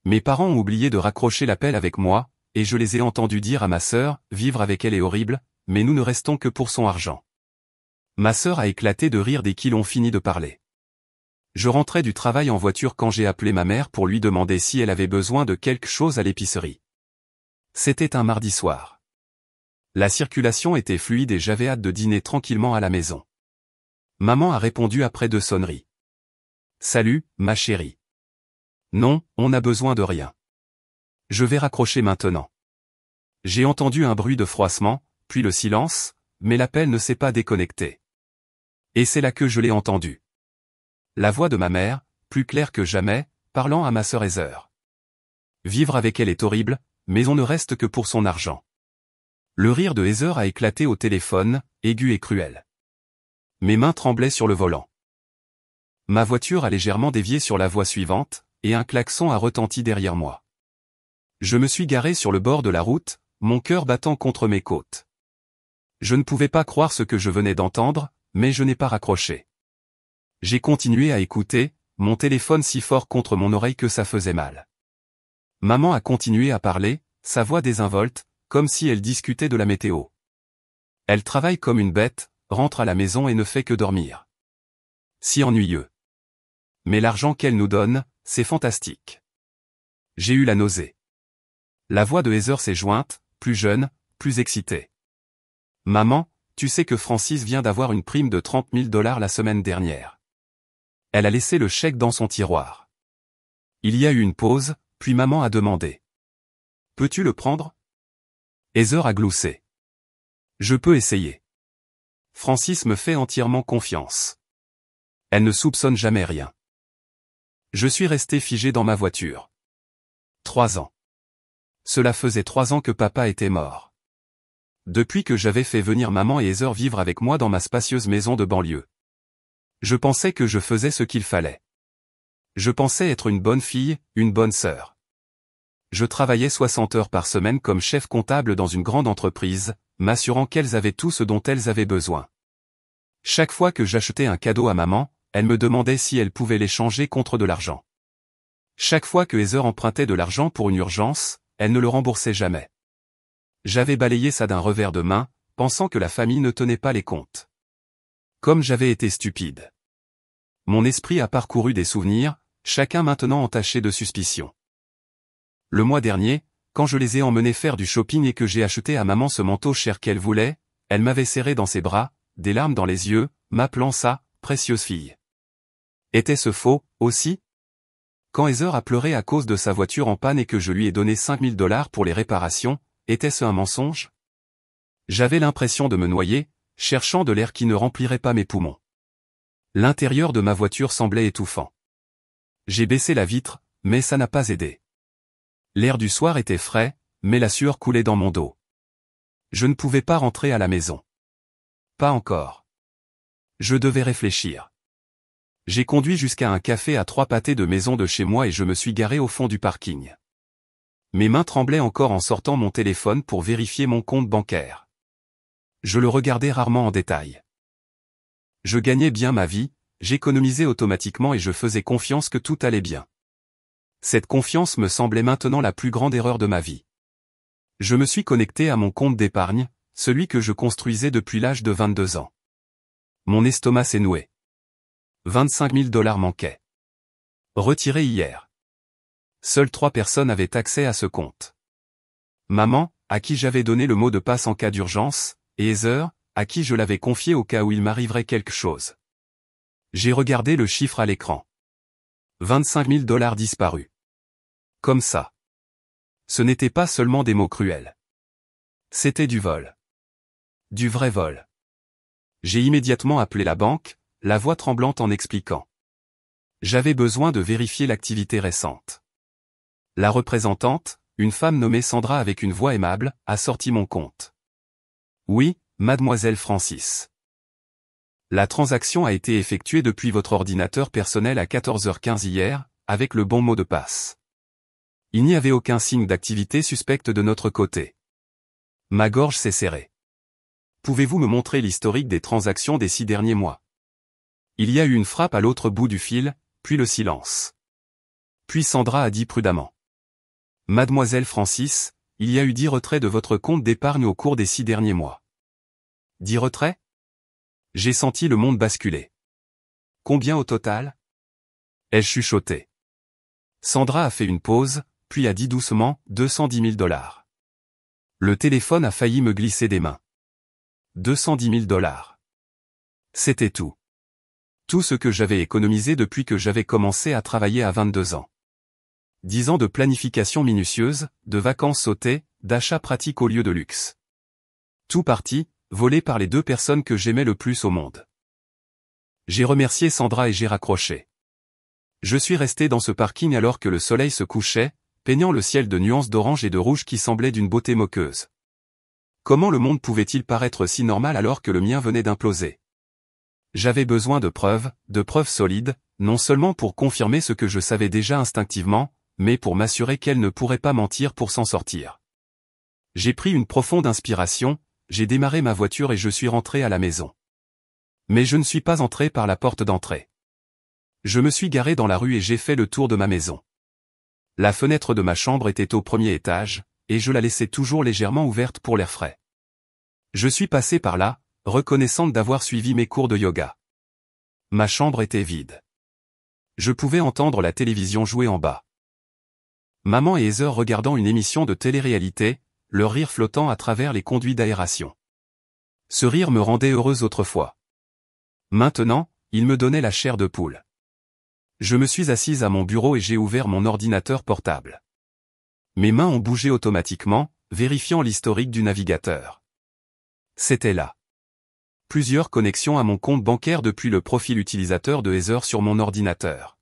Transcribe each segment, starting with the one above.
Mes parents ont oublié de raccrocher l'appel avec moi, et je les ai entendus dire à ma sœur, vivre avec elle est horrible, mais nous ne restons que pour son argent. Ma sœur a éclaté de rire dès qu'ils ont fini de parler. Je rentrais du travail en voiture quand j'ai appelé ma mère pour lui demander si elle avait besoin de quelque chose à l'épicerie. C'était un mardi soir. La circulation était fluide et j'avais hâte de dîner tranquillement à la maison. Maman a répondu après 2 sonneries. Salut, ma chérie. Non, on n'a besoin de rien. Je vais raccrocher maintenant. J'ai entendu un bruit de froissement, puis le silence, mais l'appel ne s'est pas déconnecté. Et c'est là que je l'ai entendu. La voix de ma mère, plus claire que jamais, parlant à ma sœur Heather. Vivre avec elle est horrible, mais on ne reste que pour son argent. Le rire de Heather a éclaté au téléphone, aigu et cruel. Mes mains tremblaient sur le volant. Ma voiture a légèrement dévié sur la voie suivante, et un klaxon a retenti derrière moi. Je me suis garé sur le bord de la route, mon cœur battant contre mes côtes. Je ne pouvais pas croire ce que je venais d'entendre, mais je n'ai pas raccroché. J'ai continué à écouter, mon téléphone si fort contre mon oreille que ça faisait mal. Maman a continué à parler, sa voix désinvolte, comme si elle discutait de la météo. Elle travaille comme une bête, rentre à la maison et ne fait que dormir. Si ennuyeux. Mais l'argent qu'elle nous donne, c'est fantastique. J'ai eu la nausée. La voix de Heather s'est jointe, plus jeune, plus excitée. Maman, tu sais que Francis vient d'avoir une prime de $30 000 la semaine dernière. Elle a laissé le chèque dans son tiroir. Il y a eu une pause, puis maman a demandé. Peux-tu le prendre? Heather a gloussé. Je peux essayer. Francis me fait entièrement confiance. Elle ne soupçonne jamais rien. Je suis resté figé dans ma voiture. 3 ans. Cela faisait 3 ans que papa était mort. Depuis que j'avais fait venir maman et Heather vivre avec moi dans ma spacieuse maison de banlieue. Je pensais que je faisais ce qu'il fallait. Je pensais être une bonne fille, une bonne sœur. Je travaillais 60 heures par semaine comme chef comptable dans une grande entreprise, m'assurant qu'elles avaient tout ce dont elles avaient besoin. Chaque fois que j'achetais un cadeau à maman, elle me demandait si elle pouvait l'échanger contre de l'argent. Chaque fois que Heather empruntait de l'argent pour une urgence, elle ne le remboursait jamais. J'avais balayé ça d'un revers de main, pensant que la famille ne tenait pas les comptes. Comme j'avais été stupide. Mon esprit a parcouru des souvenirs, chacun maintenant entaché de suspicion. Le mois dernier, quand je les ai emmenés faire du shopping et que j'ai acheté à maman ce manteau cher qu'elle voulait, elle m'avait serré dans ses bras, des larmes dans les yeux, m'appelant sa précieuse fille. Était-ce faux, aussi? Quand Heather a pleuré à cause de sa voiture en panne et que je lui ai donné $5 000 pour les réparations, était-ce un mensonge? J'avais l'impression de me noyer, cherchant de l'air qui ne remplirait pas mes poumons. L'intérieur de ma voiture semblait étouffant. J'ai baissé la vitre, mais ça n'a pas aidé. L'air du soir était frais, mais la sueur coulait dans mon dos. Je ne pouvais pas rentrer à la maison. Pas encore. Je devais réfléchir. J'ai conduit jusqu'à un café à 3 pâtés de maison de chez moi et je me suis garé au fond du parking. Mes mains tremblaient encore en sortant mon téléphone pour vérifier mon compte bancaire. Je le regardais rarement en détail. Je gagnais bien ma vie, j'économisais automatiquement et je faisais confiance que tout allait bien. Cette confiance me semblait maintenant la plus grande erreur de ma vie. Je me suis connecté à mon compte d'épargne, celui que je construisais depuis l'âge de 22 ans. Mon estomac s'est noué. $25 000 manquaient. Retiré hier. Seules 3 personnes avaient accès à ce compte. Maman, à qui j'avais donné le mot de passe en cas d'urgence, et Heather, à qui je l'avais confié au cas où il m'arriverait quelque chose. J'ai regardé le chiffre à l'écran. $25 000 disparus. Comme ça. Ce n'était pas seulement des mots cruels. C'était du vol. Du vrai vol. J'ai immédiatement appelé la banque, la voix tremblante en expliquant. J'avais besoin de vérifier l'activité récente. La représentante, une femme nommée Sandra avec une voix aimable, a sorti mon compte. Oui, mademoiselle Francis. La transaction a été effectuée depuis votre ordinateur personnel à 14h15 hier, avec le bon mot de passe. Il n'y avait aucun signe d'activité suspecte de notre côté. Ma gorge s'est serrée. Pouvez-vous me montrer l'historique des transactions des 6 derniers mois? Il y a eu une frappe à l'autre bout du fil, puis le silence. Puis Sandra a dit prudemment. Mademoiselle Francis, il y a eu 10 retraits de votre compte d'épargne au cours des 6 derniers mois. 10 retraits? J'ai senti le monde basculer. Combien au total? Ai-je chuchoté. Sandra a fait une pause, puis a dit doucement, 210 000 $. Le téléphone a failli me glisser des mains. 210 000 $. C'était tout. Tout ce que j'avais économisé depuis que j'avais commencé à travailler à 22 ans. 10 ans de planification minutieuse, de vacances sautées, d'achats pratiques au lieu de luxe. Tout parti, volé par les 2 personnes que j'aimais le plus au monde. J'ai remercié Sandra et j'ai raccroché. Je suis resté dans ce parking alors que le soleil se couchait, peignant le ciel de nuances d'orange et de rouge qui semblaient d'une beauté moqueuse. Comment le monde pouvait-il paraître si normal alors que le mien venait d'imploser? J'avais besoin de preuves solides, non seulement pour confirmer ce que je savais déjà instinctivement, mais pour m'assurer qu'elle ne pourrait pas mentir pour s'en sortir. J'ai pris une profonde inspiration, j'ai démarré ma voiture et je suis rentré à la maison. Mais je ne suis pas entré par la porte d'entrée. Je me suis garé dans la rue et j'ai fait le tour de ma maison. La fenêtre de ma chambre était au 1er étage, et je la laissais toujours légèrement ouverte pour l'air frais. Je suis passé par là, reconnaissante d'avoir suivi mes cours de yoga. Ma chambre était vide. Je pouvais entendre la télévision jouer en bas. Maman et Heather regardant une émission de télé-réalité, leur rire flottant à travers les conduits d'aération. Ce rire me rendait heureuse autrefois. Maintenant, il me donnait la chair de poule. Je me suis assise à mon bureau et j'ai ouvert mon ordinateur portable. Mes mains ont bougé automatiquement, vérifiant l'historique du navigateur. C'était là. Plusieurs connexions à mon compte bancaire depuis le profil utilisateur de Heather sur mon ordinateur.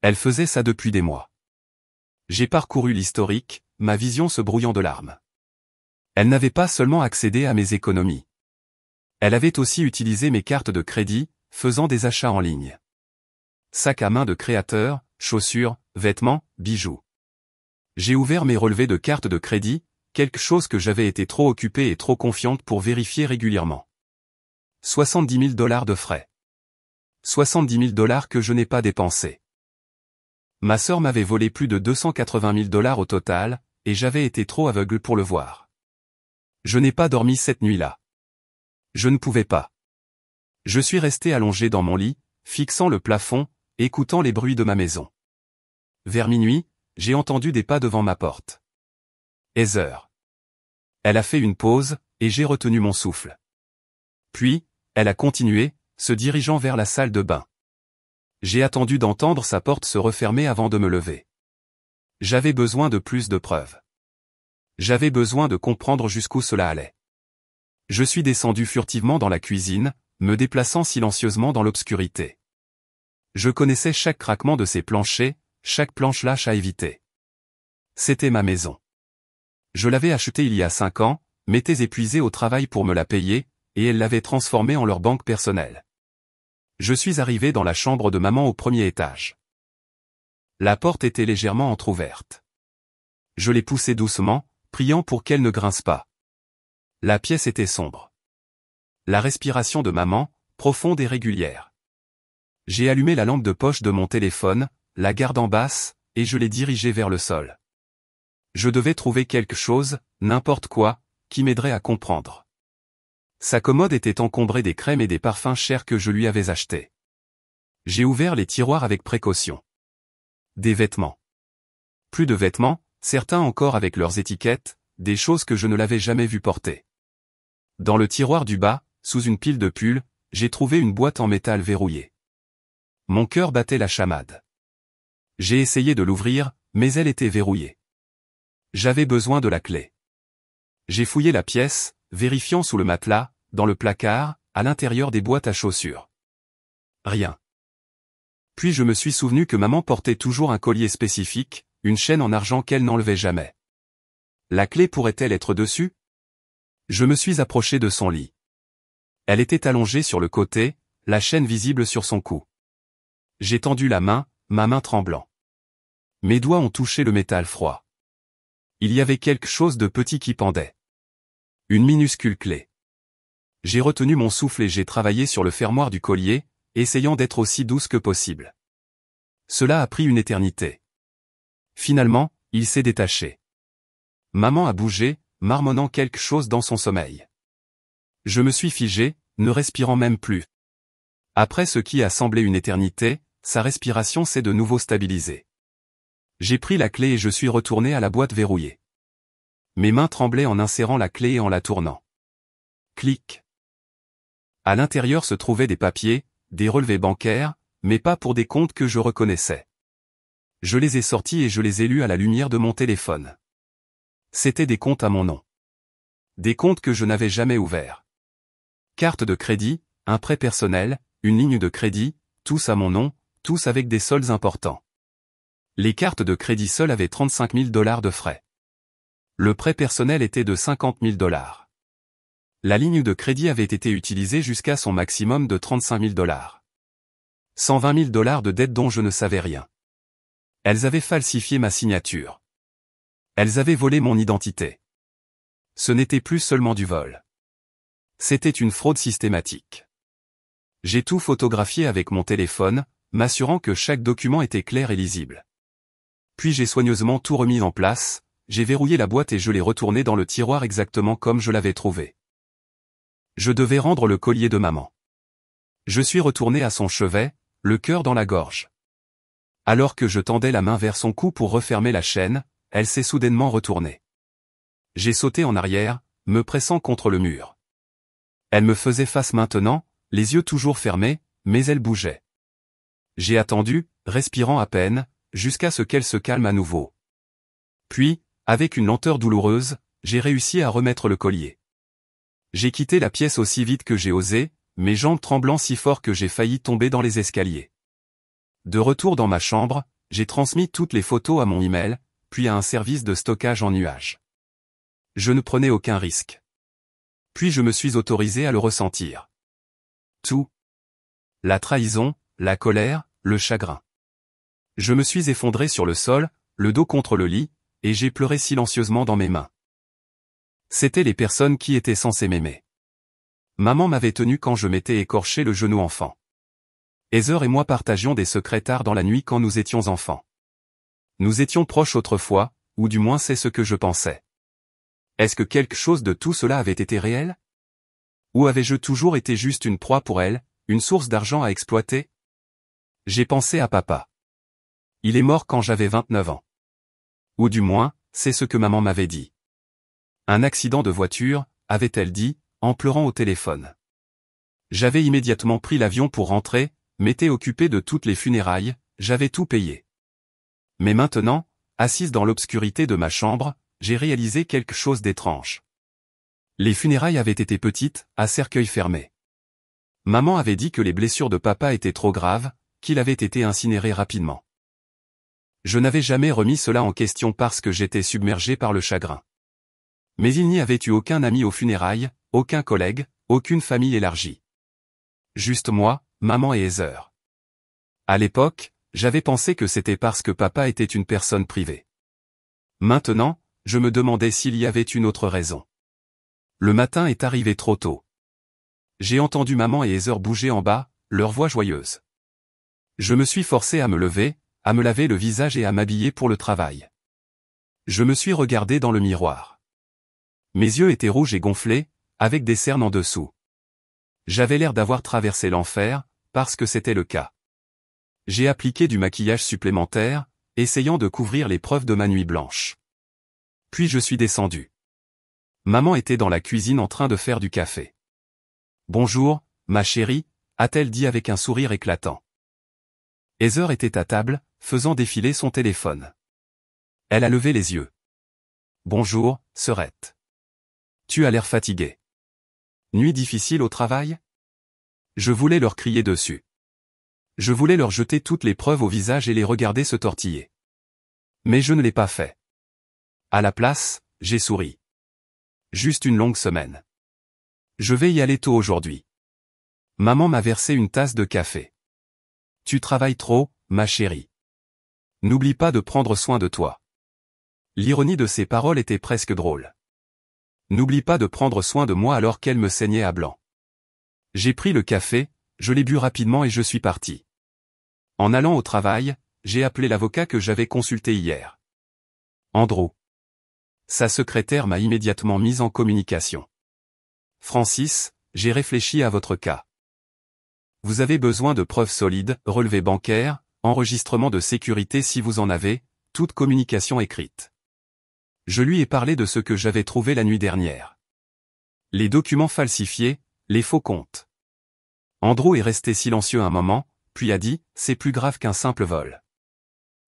Elle faisait ça depuis des mois. J'ai parcouru l'historique, ma vision se brouillant de larmes. Elle n'avait pas seulement accédé à mes économies. Elle avait aussi utilisé mes cartes de crédit, faisant des achats en ligne. Sac à main de créateur, chaussures, vêtements, bijoux. J'ai ouvert mes relevés de cartes de crédit, quelque chose que j'avais été trop occupée et trop confiante pour vérifier régulièrement. 70 000 $ de frais. 70 000 $ que je n'ai pas dépensés. Ma sœur m'avait volé plus de 280 000 $ au total, et j'avais été trop aveugle pour le voir. Je n'ai pas dormi cette nuit-là. Je ne pouvais pas. Je suis resté allongé dans mon lit, fixant le plafond, écoutant les bruits de ma maison. Vers minuit, j'ai entendu des pas devant ma porte. Heather. Elle a fait une pause, et j'ai retenu mon souffle. Puis, elle a continué, se dirigeant vers la salle de bain. J'ai attendu d'entendre sa porte se refermer avant de me lever. J'avais besoin de plus de preuves. J'avais besoin de comprendre jusqu'où cela allait. Je suis descendu furtivement dans la cuisine, me déplaçant silencieusement dans l'obscurité. Je connaissais chaque craquement de ces planchers, chaque planche lâche à éviter. C'était ma maison. Je l'avais achetée il y a 5 ans, m'étais épuisé au travail pour me la payer, et elle l'avait transformée en leur banque personnelle. Je suis arrivé dans la chambre de maman au 1er étage. La porte était légèrement entr'ouverte. Je l'ai poussée doucement, priant pour qu'elle ne grince pas. La pièce était sombre. La respiration de maman, profonde et régulière. J'ai allumé la lampe de poche de mon téléphone, la gardant basse, et je l'ai dirigée vers le sol. Je devais trouver quelque chose, n'importe quoi, qui m'aiderait à comprendre. Sa commode était encombrée des crèmes et des parfums chers que je lui avais achetés. J'ai ouvert les tiroirs avec précaution. Des vêtements. Plus de vêtements, certains encore avec leurs étiquettes, des choses que je ne l'avais jamais vu porter. Dans le tiroir du bas, sous une pile de pulls, j'ai trouvé une boîte en métal verrouillée. Mon cœur battait la chamade. J'ai essayé de l'ouvrir, mais elle était verrouillée. J'avais besoin de la clé. J'ai fouillé la pièce, vérifiant sous le matelas, dans le placard, à l'intérieur des boîtes à chaussures. Rien. Puis je me suis souvenu que maman portait toujours un collier spécifique, une chaîne en argent qu'elle n'enlevait jamais. La clé pourrait-elle être dessus? Je me suis approché de son lit. Elle était allongée sur le côté, la chaîne visible sur son cou. J'ai tendu la main, ma main tremblant. Mes doigts ont touché le métal froid. Il y avait quelque chose de petit qui pendait. Une minuscule clé. J'ai retenu mon souffle et j'ai travaillé sur le fermoir du collier, essayant d'être aussi douce que possible. Cela a pris une éternité. Finalement, Il s'est détaché. Maman a bougé, marmonnant quelque chose dans son sommeil. Je me suis figé, ne respirant même plus. Après ce qui a semblé une éternité, sa respiration s'est de nouveau stabilisée. J'ai pris la clé et je suis retourné à la boîte verrouillée. Mes mains tremblaient en insérant la clé et en la tournant. Clic. À l'intérieur se trouvaient des papiers, des relevés bancaires, mais pas pour des comptes que je reconnaissais. Je les ai sortis et je les ai lus à la lumière de mon téléphone. C'étaient des comptes à mon nom. Des comptes que je n'avais jamais ouverts. Carte de crédit, un prêt personnel, une ligne de crédit, tous à mon nom, tous avec des soldes importants. Les cartes de crédit seules avaient 35 000 $ de frais. Le prêt personnel était de 50 000 $. La ligne de crédit avait été utilisée jusqu'à son maximum de 35 000 $. 120 000 $ de dettes dont je ne savais rien. Elles avaient falsifié ma signature. Elles avaient volé mon identité. Ce n'était plus seulement du vol. C'était une fraude systématique. J'ai tout photographié avec mon téléphone, m'assurant que chaque document était clair et lisible. Puis j'ai soigneusement tout remis en place, j'ai verrouillé la boîte et je l'ai retournée dans le tiroir exactement comme je l'avais trouvé. Je devais rendre le collier de maman. Je suis retourné à son chevet, le cœur dans la gorge. Alors que je tendais la main vers son cou pour refermer la chaîne, elle s'est soudainement retournée. J'ai sauté en arrière, me pressant contre le mur. Elle me faisait face maintenant, les yeux toujours fermés, mais elle bougeait. J'ai attendu, respirant à peine, jusqu'à ce qu'elle se calme à nouveau. Puis, avec une lenteur douloureuse, j'ai réussi à remettre le collier. J'ai quitté la pièce aussi vite que j'ai osé, mes jambes tremblant si fort que j'ai failli tomber dans les escaliers. De retour dans ma chambre, j'ai transmis toutes les photos à mon email, puis à un service de stockage en nuage. Je ne prenais aucun risque. Puis je me suis autorisé à le ressentir. Tout. La trahison, la colère, le chagrin. Je me suis effondré sur le sol, le dos contre le lit, et j'ai pleuré silencieusement dans mes mains. C'étaient les personnes qui étaient censées m'aimer. Maman m'avait tenu quand je m'étais écorché le genou enfant. Heather et moi partagions des secrets tard dans la nuit quand nous étions enfants. Nous étions proches autrefois, ou du moins c'est ce que je pensais. Est-ce que quelque chose de tout cela avait été réel? Ou avais-je toujours été juste une proie pour elle, une source d'argent à exploiter? J'ai pensé à papa. Il est mort quand j'avais 29 ans. Ou du moins, c'est ce que maman m'avait dit. Un accident de voiture, avait-elle dit, en pleurant au téléphone. J'avais immédiatement pris l'avion pour rentrer, m'étais occupé de toutes les funérailles, j'avais tout payé. Mais maintenant, assise dans l'obscurité de ma chambre, j'ai réalisé quelque chose d'étrange. Les funérailles avaient été petites, à cercueil fermé. Maman avait dit que les blessures de papa étaient trop graves, qu'il avait été incinéré rapidement. Je n'avais jamais remis cela en question parce que j'étais submergé par le chagrin. Mais il n'y avait eu aucun ami aux funérailles, aucun collègue, aucune famille élargie. Juste moi, maman et Heather. À l'époque, j'avais pensé que c'était parce que papa était une personne privée. Maintenant, je me demandais s'il y avait une autre raison. Le matin est arrivé trop tôt. J'ai entendu maman et Heather bouger en bas, leur voix joyeuse. Je me suis forcé à me lever, à me laver le visage et à m'habiller pour le travail. Je me suis regardé dans le miroir. Mes yeux étaient rouges et gonflés, avec des cernes en dessous. J'avais l'air d'avoir traversé l'enfer, parce que c'était le cas. J'ai appliqué du maquillage supplémentaire, essayant de couvrir les preuves de ma nuit blanche. Puis je suis descendu. Maman était dans la cuisine en train de faire du café. « Bonjour, ma chérie », a-t-elle dit avec un sourire éclatant. Heather était à table, faisant défiler son téléphone. Elle a levé les yeux. « Bonjour, sœurette. Tu as l'air fatiguée. Nuit difficile au travail? » Je voulais leur crier dessus. Je voulais leur jeter toutes les preuves au visage et les regarder se tortiller. Mais je ne l'ai pas fait. À la place, j'ai souri. Juste une longue semaine. Je vais y aller tôt aujourd'hui. Maman m'a versé une tasse de café. Tu travailles trop, ma chérie. N'oublie pas de prendre soin de toi. L'ironie de ces paroles était presque drôle. N'oublie pas de prendre soin de moi alors qu'elle me saignait à blanc. J'ai pris le café, je l'ai bu rapidement et je suis parti. En allant au travail, j'ai appelé l'avocat que j'avais consulté hier. Andrew. Sa secrétaire m'a immédiatement mise en communication. Francis, j'ai réfléchi à votre cas. Vous avez besoin de preuves solides, relevés bancaires, enregistrement de sécurité si vous en avez, toute communication écrite. Je lui ai parlé de ce que j'avais trouvé la nuit dernière. Les documents falsifiés, les faux comptes. Andrew est resté silencieux un moment, puis a dit, c'est plus grave qu'un simple vol.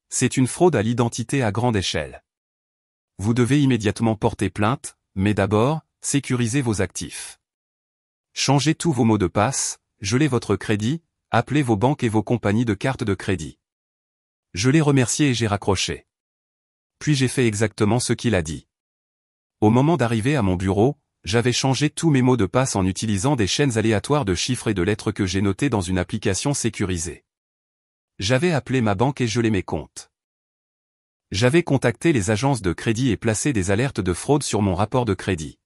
C'est une fraude à l'identité à grande échelle. Vous devez immédiatement porter plainte, mais d'abord, sécurisez vos actifs. Changez tous vos mots de passe, gelez votre crédit, appelez vos banques et vos compagnies de cartes de crédit. Je l'ai remercié et j'ai raccroché. Puis j'ai fait exactement ce qu'il a dit. Au moment d'arriver à mon bureau, j'avais changé tous mes mots de passe en utilisant des chaînes aléatoires de chiffres et de lettres que j'ai notées dans une application sécurisée. J'avais appelé ma banque et gelé mes comptes. J'avais contacté les agences de crédit et placé des alertes de fraude sur mon rapport de crédit.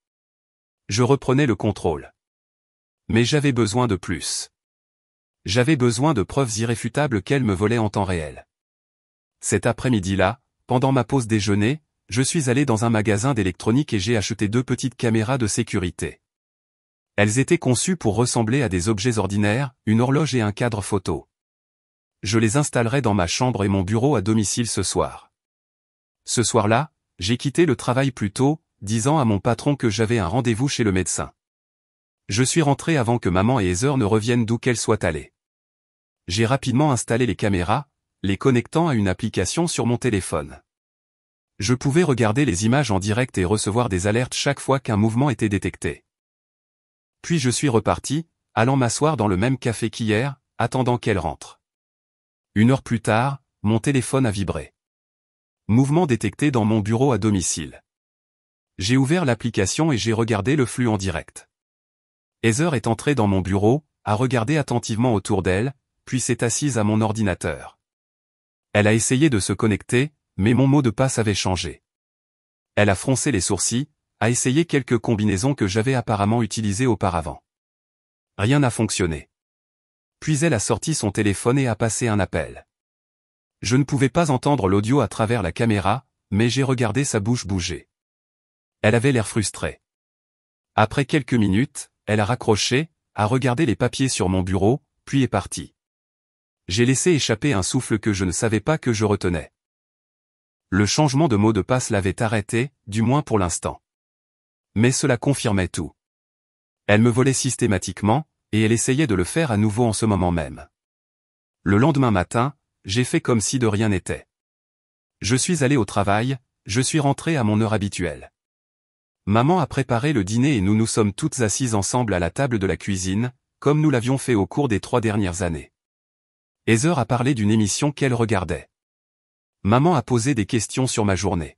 Je reprenais le contrôle. Mais j'avais besoin de plus. J'avais besoin de preuves irréfutables qu'elle me volait en temps réel. Cet après-midi-là, pendant ma pause déjeuner, je suis allé dans un magasin d'électronique et j'ai acheté 2 petites caméras de sécurité. Elles étaient conçues pour ressembler à des objets ordinaires, une horloge et un cadre photo. Je les installerai dans ma chambre et mon bureau à domicile ce soir. Ce soir-là, j'ai quitté le travail plus tôt, disant à mon patron que j'avais un rendez-vous chez le médecin. Je suis rentré avant que maman et Heather ne reviennent d'où qu'elles soient allées. J'ai rapidement installé les caméras, les connectant à une application sur mon téléphone. Je pouvais regarder les images en direct et recevoir des alertes chaque fois qu'un mouvement était détecté. Puis je suis reparti, allant m'asseoir dans le même café qu'hier, attendant qu'elle rentre. 1 heure plus tard, mon téléphone a vibré. Mouvement détecté dans mon bureau à domicile. J'ai ouvert l'application et j'ai regardé le flux en direct. Heather est entrée dans mon bureau, a regardé attentivement autour d'elle, puis s'est assise à mon ordinateur. Elle a essayé de se connecter, mais mon mot de passe avait changé. Elle a froncé les sourcils, a essayé quelques combinaisons que j'avais apparemment utilisées auparavant. Rien n'a fonctionné. Puis elle a sorti son téléphone et a passé un appel. Je ne pouvais pas entendre l'audio à travers la caméra, mais j'ai regardé sa bouche bouger. Elle avait l'air frustrée. Après quelques minutes, elle a raccroché, a regardé les papiers sur mon bureau, puis est partie. J'ai laissé échapper un souffle que je ne savais pas que je retenais. Le changement de mot de passe l'avait arrêté, du moins pour l'instant. Mais cela confirmait tout. Elle me volait systématiquement, et elle essayait de le faire à nouveau en ce moment même. Le lendemain matin, j'ai fait comme si de rien n'était. Je suis allé au travail, je suis rentré à mon heure habituelle. Maman a préparé le dîner et nous nous sommes toutes assises ensemble à la table de la cuisine, comme nous l'avions fait au cours des 3 dernières années. Heather a parlé d'une émission qu'elle regardait. Maman a posé des questions sur ma journée.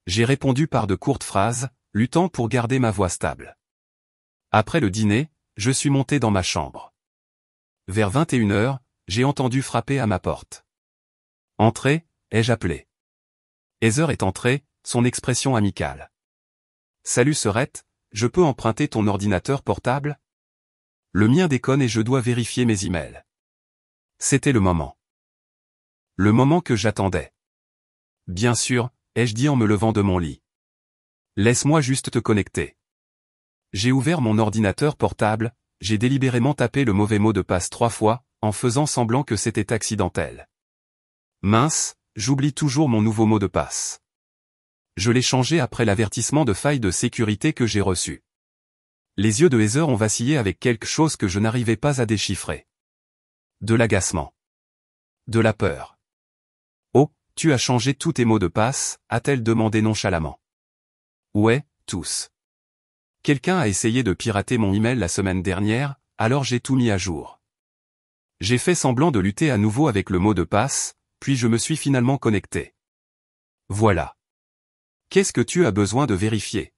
J'ai répondu par de courtes phrases, luttant pour garder ma voix stable. Après le dîner, je suis monté dans ma chambre. Vers 21 heures, j'ai entendu frapper à ma porte. « Entrez » ai-je appelé. Heather est entrée, son expression amicale. « Salut Serette, je peux emprunter ton ordinateur portable ? Le mien déconne et je dois vérifier mes emails. » C'était le moment. Le moment que j'attendais. « Bien sûr » ai-je dit en me levant de mon lit. « Laisse-moi juste te connecter. » J'ai ouvert mon ordinateur portable, j'ai délibérément tapé le mauvais mot de passe 3 fois, en faisant semblant que c'était accidentel. Mince, j'oublie toujours mon nouveau mot de passe. Je l'ai changé après l'avertissement de faille de sécurité que j'ai reçu. Les yeux de Heather ont vacillé avec quelque chose que je n'arrivais pas à déchiffrer. De l'agacement. De la peur. « Oh, tu as changé tous tes mots de passe » a-t-elle demandé nonchalamment. « Ouais, tous. Quelqu'un a essayé de pirater mon email la semaine dernière, alors j'ai tout mis à jour. J'ai fait semblant de lutter à nouveau avec le mot de passe, puis je me suis finalement connecté. Voilà. Qu'est-ce que tu as besoin de vérifier ? »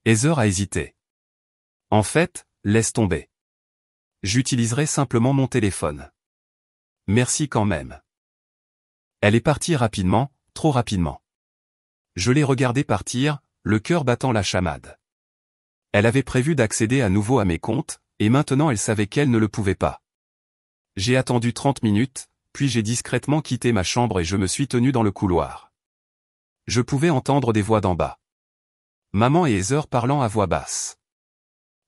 Heather a hésité. « En fait, laisse tomber. J'utiliserai simplement mon téléphone. Merci quand même. » Elle est partie rapidement, trop rapidement. Je l'ai regardée partir, le cœur battant la chamade. Elle avait prévu d'accéder à nouveau à mes comptes, et maintenant elle savait qu'elle ne le pouvait pas. J'ai attendu 30 minutes, puis j'ai discrètement quitté ma chambre et je me suis tenu dans le couloir. Je pouvais entendre des voix d'en bas. Maman et Heather parlant à voix basse.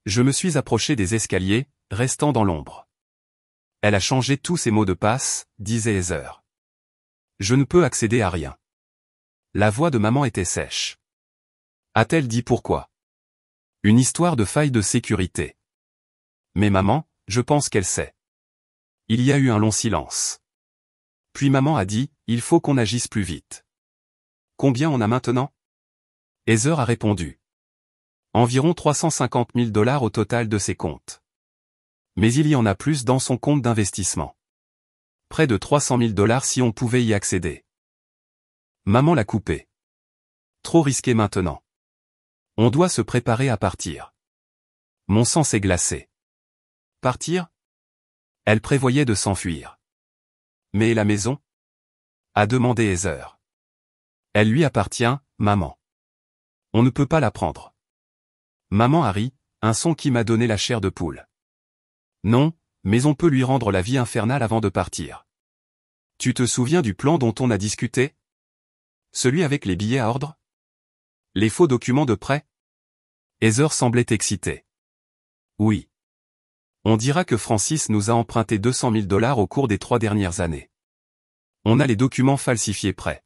Je me suis approché des escaliers, restant dans l'ombre. Elle a changé tous ses mots de passe, disait Heather. Je ne peux accéder à rien. La voix de maman était sèche. A-t-elle dit pourquoi? Une histoire de faille de sécurité. Mais maman, je pense qu'elle sait. Il y a eu un long silence. Puis maman a dit, il faut qu'on agisse plus vite. Combien on a maintenant? Heather a répondu. Environ 350 000 $ au total de ses comptes. Mais il y en a plus dans son compte d'investissement. Près de 300 000 $ si on pouvait y accéder. Maman l'a coupé. Trop risqué maintenant. On doit se préparer à partir. Mon sang s'est glacé. Partir? Elle prévoyait de s'enfuir. Mais la maison? A demandé Heather. Elle lui appartient, maman. On ne peut pas la prendre. Maman a ri, un son qui m'a donné la chair de poule. Non, mais on peut lui rendre la vie infernale avant de partir. Tu te souviens du plan dont on a discuté? Celui avec les billets à ordre? Les faux documents de prêt? Heather semblait excitée. Oui. On dira que Francis nous a emprunté 200 000 $ au cours des 3 dernières années. On a les documents falsifiés prêts.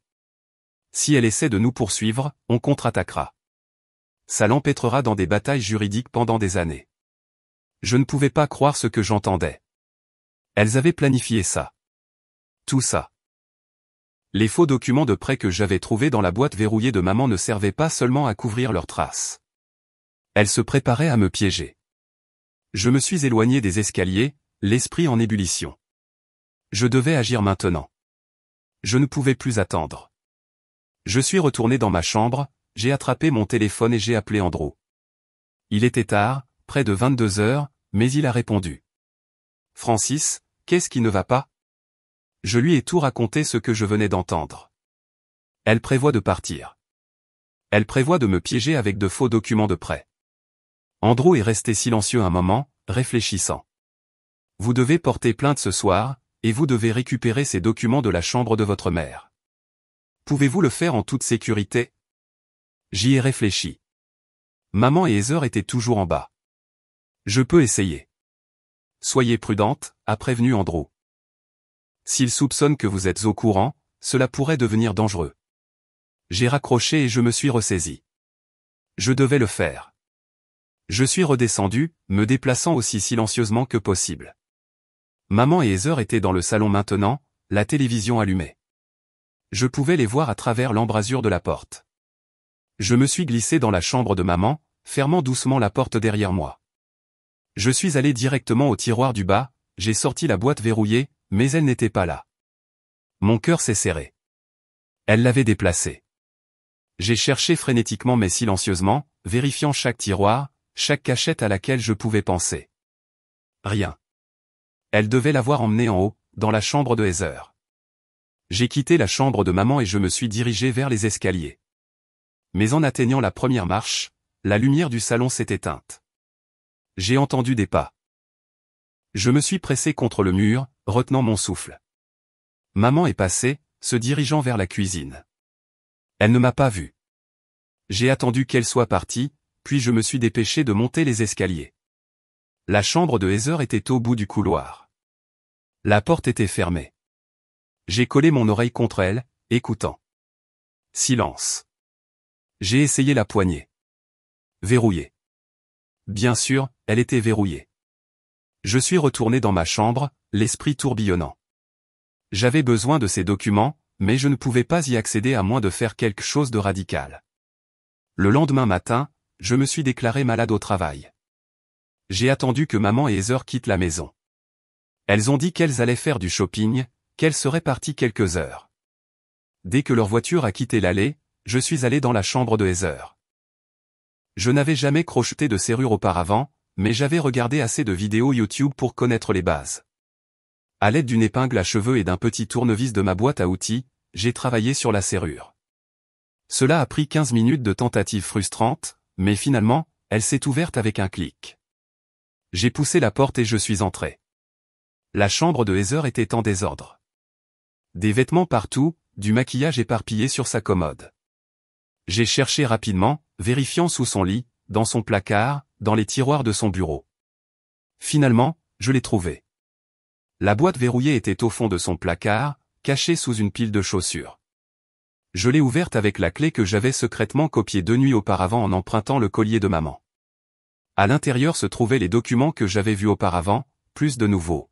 Si elle essaie de nous poursuivre, on contre-attaquera. Ça l'empêtrera dans des batailles juridiques pendant des années. Je ne pouvais pas croire ce que j'entendais. Elles avaient planifié ça. Tout ça. Les faux documents de prêt que j'avais trouvés dans la boîte verrouillée de maman ne servaient pas seulement à couvrir leurs traces. Elles se préparaient à me piéger. Je me suis éloigné des escaliers, l'esprit en ébullition. Je devais agir maintenant. Je ne pouvais plus attendre. Je suis retourné dans ma chambre, j'ai attrapé mon téléphone et j'ai appelé Andrew. Il était tard, près de 22 heures, mais il a répondu. Francis, qu'est-ce qui ne va pas? Je lui ai tout raconté ce que je venais d'entendre. Elle prévoit de partir. Elle prévoit de me piéger avec de faux documents de prêt. Andrew est resté silencieux un moment, réfléchissant. Vous devez porter plainte ce soir, et vous devez récupérer ces documents de la chambre de votre mère. Pouvez-vous le faire en toute sécurité? J'y ai réfléchi. Maman et Heather étaient toujours en bas. Je peux essayer. Soyez prudente, a prévenu Andrew. S'ils soupçonnent que vous êtes au courant, cela pourrait devenir dangereux. J'ai raccroché et je me suis ressaisi. Je devais le faire. Je suis redescendu, me déplaçant aussi silencieusement que possible. Maman et Heather étaient dans le salon maintenant, la télévision allumée. Je pouvais les voir à travers l'embrasure de la porte. Je me suis glissé dans la chambre de maman, fermant doucement la porte derrière moi. Je suis allé directement au tiroir du bas, j'ai sorti la boîte verrouillée, mais elle n'était pas là. Mon cœur s'est serré. Elle l'avait déplacée. J'ai cherché frénétiquement mais silencieusement, vérifiant chaque tiroir, chaque cachette à laquelle je pouvais penser. Rien. Elle devait l'avoir emmenée en haut, dans la chambre de Heather. J'ai quitté la chambre de maman et je me suis dirigé vers les escaliers. Mais en atteignant la première marche, la lumière du salon s'est éteinte. J'ai entendu des pas. Je me suis pressé contre le mur, retenant mon souffle. Maman est passée, se dirigeant vers la cuisine. Elle ne m'a pas vu. J'ai attendu qu'elle soit partie, puis je me suis dépêché de monter les escaliers. La chambre de Heather était au bout du couloir. La porte était fermée. J'ai collé mon oreille contre elle, écoutant. Silence. J'ai essayé la poignée. Verrouillée. Bien sûr, elle était verrouillée. Je suis retourné dans ma chambre, l'esprit tourbillonnant. J'avais besoin de ces documents, mais je ne pouvais pas y accéder à moins de faire quelque chose de radical. Le lendemain matin, je me suis déclaré malade au travail. J'ai attendu que maman et Heather quittent la maison. Elles ont dit qu'elles allaient faire du shopping, qu'elles seraient parties quelques heures. Dès que leur voiture a quitté l'allée, je suis allé dans la chambre de Heather. Je n'avais jamais crocheté de serrure auparavant, mais j'avais regardé assez de vidéos YouTube pour connaître les bases. À l'aide d'une épingle à cheveux et d'un petit tournevis de ma boîte à outils, j'ai travaillé sur la serrure. Cela a pris 15 minutes de tentatives frustrantes, mais finalement, elle s'est ouverte avec un clic. J'ai poussé la porte et je suis entré. La chambre de Heather était en désordre. Des vêtements partout, du maquillage éparpillé sur sa commode. J'ai cherché rapidement, vérifiant sous son lit, dans son placard, dans les tiroirs de son bureau. Finalement, je l'ai trouvée. La boîte verrouillée était au fond de son placard, cachée sous une pile de chaussures. Je l'ai ouverte avec la clé que j'avais secrètement copiée 2 nuits auparavant en empruntant le collier de maman. À l'intérieur se trouvaient les documents que j'avais vus auparavant, plus de nouveaux.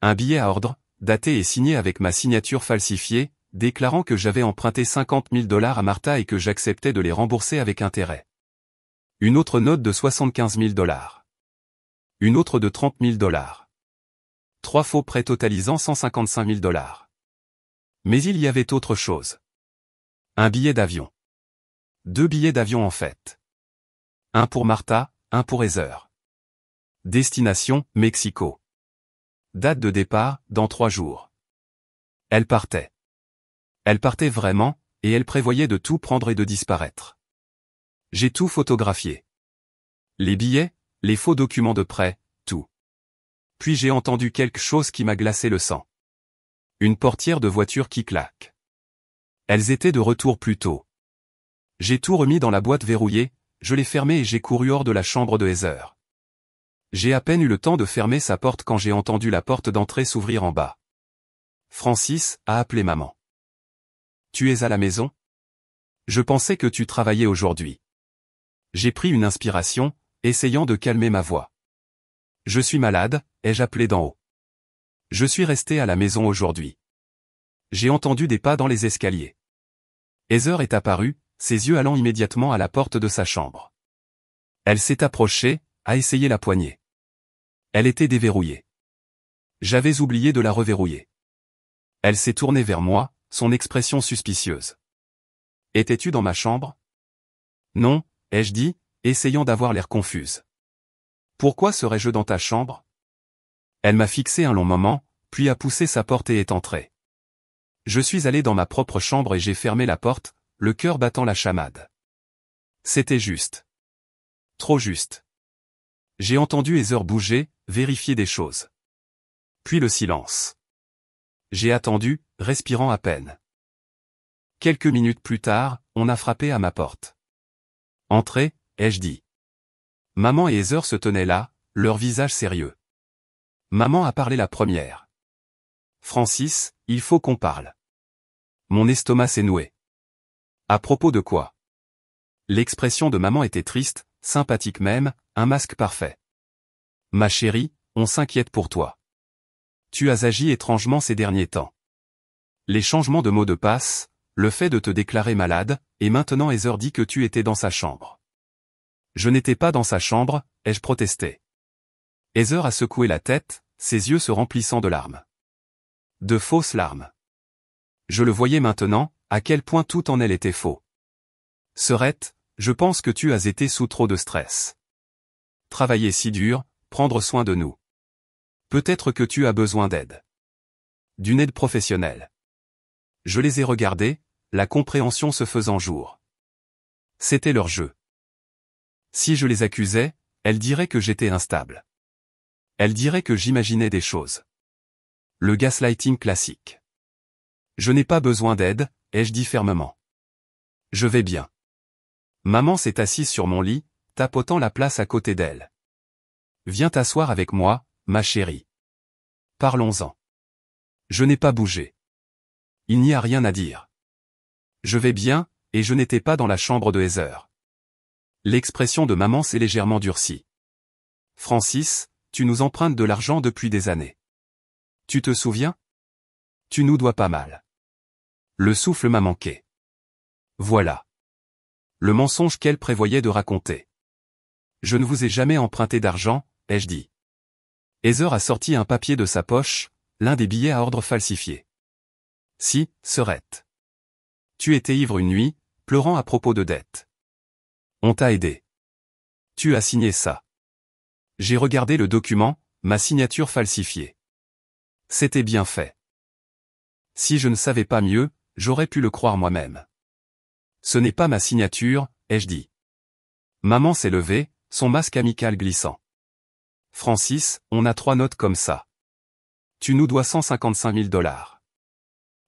Un billet à ordre, daté et signé avec ma signature falsifiée, déclarant que j'avais emprunté 50 000 $ à Martha et que j'acceptais de les rembourser avec intérêt. Une autre note de 75 000 $. Une autre de 30 000 $. 3 faux prêts totalisant 155 000 $. Mais il y avait autre chose. Un billet d'avion. 2 billets d'avion en fait. Un pour Martha, un pour Heather. Destination, Mexico. Date de départ, dans 3 jours. Elle partait. Elle partait vraiment, et elle prévoyait de tout prendre et de disparaître. J'ai tout photographié. Les billets, les faux documents de prêt, tout. Puis j'ai entendu quelque chose qui m'a glacé le sang. Une portière de voiture qui claque. Elles étaient de retour plus tôt. J'ai tout remis dans la boîte verrouillée, je l'ai fermée et j'ai couru hors de la chambre de Heather. J'ai à peine eu le temps de fermer sa porte quand j'ai entendu la porte d'entrée s'ouvrir en bas. Francis a appelé maman. Tu es à la maison? Je pensais que tu travaillais aujourd'hui. J'ai pris une inspiration, essayant de calmer ma voix. Je suis malade, ai-je appelé d'en haut. Je suis resté à la maison aujourd'hui. J'ai entendu des pas dans les escaliers. Heather est apparue, ses yeux allant immédiatement à la porte de sa chambre. Elle s'est approchée, a essayé la poignée. Elle était déverrouillée. J'avais oublié de la reverrouiller. Elle s'est tournée vers moi, son expression suspicieuse. Étais-tu dans ma chambre? Non, ai-je dit, essayant d'avoir l'air confuse. Pourquoi serais-je dans ta chambre? Elle m'a fixé un long moment, puis a poussé sa porte et est entrée. Je suis allé dans ma propre chambre et j'ai fermé la porte, le cœur battant la chamade. C'était juste. Trop juste. J'ai entendu Heather bouger, vérifier des choses. Puis le silence. J'ai attendu, respirant à peine. Quelques minutes plus tard, on a frappé à ma porte. Entrez, ai-je dit. Maman et Heather se tenaient là, leur visage sérieux. Maman a parlé la première. Francis, il faut qu'on parle. Mon estomac s'est noué. À propos de quoi? L'expression de maman était triste, sympathique même, un masque parfait. Ma chérie, on s'inquiète pour toi. Tu as agi étrangement ces derniers temps. Les changements de mots de passe, le fait de te déclarer malade, et maintenant Heather dit que tu étais dans sa chambre. Je n'étais pas dans sa chambre, ai-je protesté. Heather a secoué la tête, ses yeux se remplissant de larmes. De fausses larmes. Je le voyais maintenant, à quel point tout en elle était faux. Sœurette, je pense que tu as été sous trop de stress. Travailler si dur, prendre soin de nous. Peut-être que tu as besoin d'aide. D'une aide professionnelle. Je les ai regardés, la compréhension se faisant jour. C'était leur jeu. Si je les accusais, elles diraient que j'étais instable. Elles diraient que j'imaginais des choses. Le gaslighting classique. Je n'ai pas besoin d'aide, ai-je dit fermement. Je vais bien. Maman s'est assise sur mon lit, tapotant la place à côté d'elle. Viens t'asseoir avec moi, ma chérie. Parlons-en. Je n'ai pas bougé. Il n'y a rien à dire. Je vais bien, et je n'étais pas dans la chambre de Heather. L'expression de maman s'est légèrement durcie. Francis, tu nous empruntes de l'argent depuis des années. Tu te souviens? Tu nous dois pas mal. Le souffle m'a manqué. Voilà. Le mensonge qu'elle prévoyait de raconter. Je ne vous ai jamais emprunté d'argent, ai-je dit. Heather a sorti un papier de sa poche, l'un des billets à ordre falsifiés. Si, sœurette. Tu étais ivre une nuit, pleurant à propos de dettes. On t'a aidé. Tu as signé ça. J'ai regardé le document, ma signature falsifiée. C'était bien fait. Si je ne savais pas mieux, j'aurais pu le croire moi-même. Ce n'est pas ma signature, ai-je dit. Maman s'est levée, son masque amical glissant. Francis, on a 3 notes comme ça. Tu nous dois 155 000 $.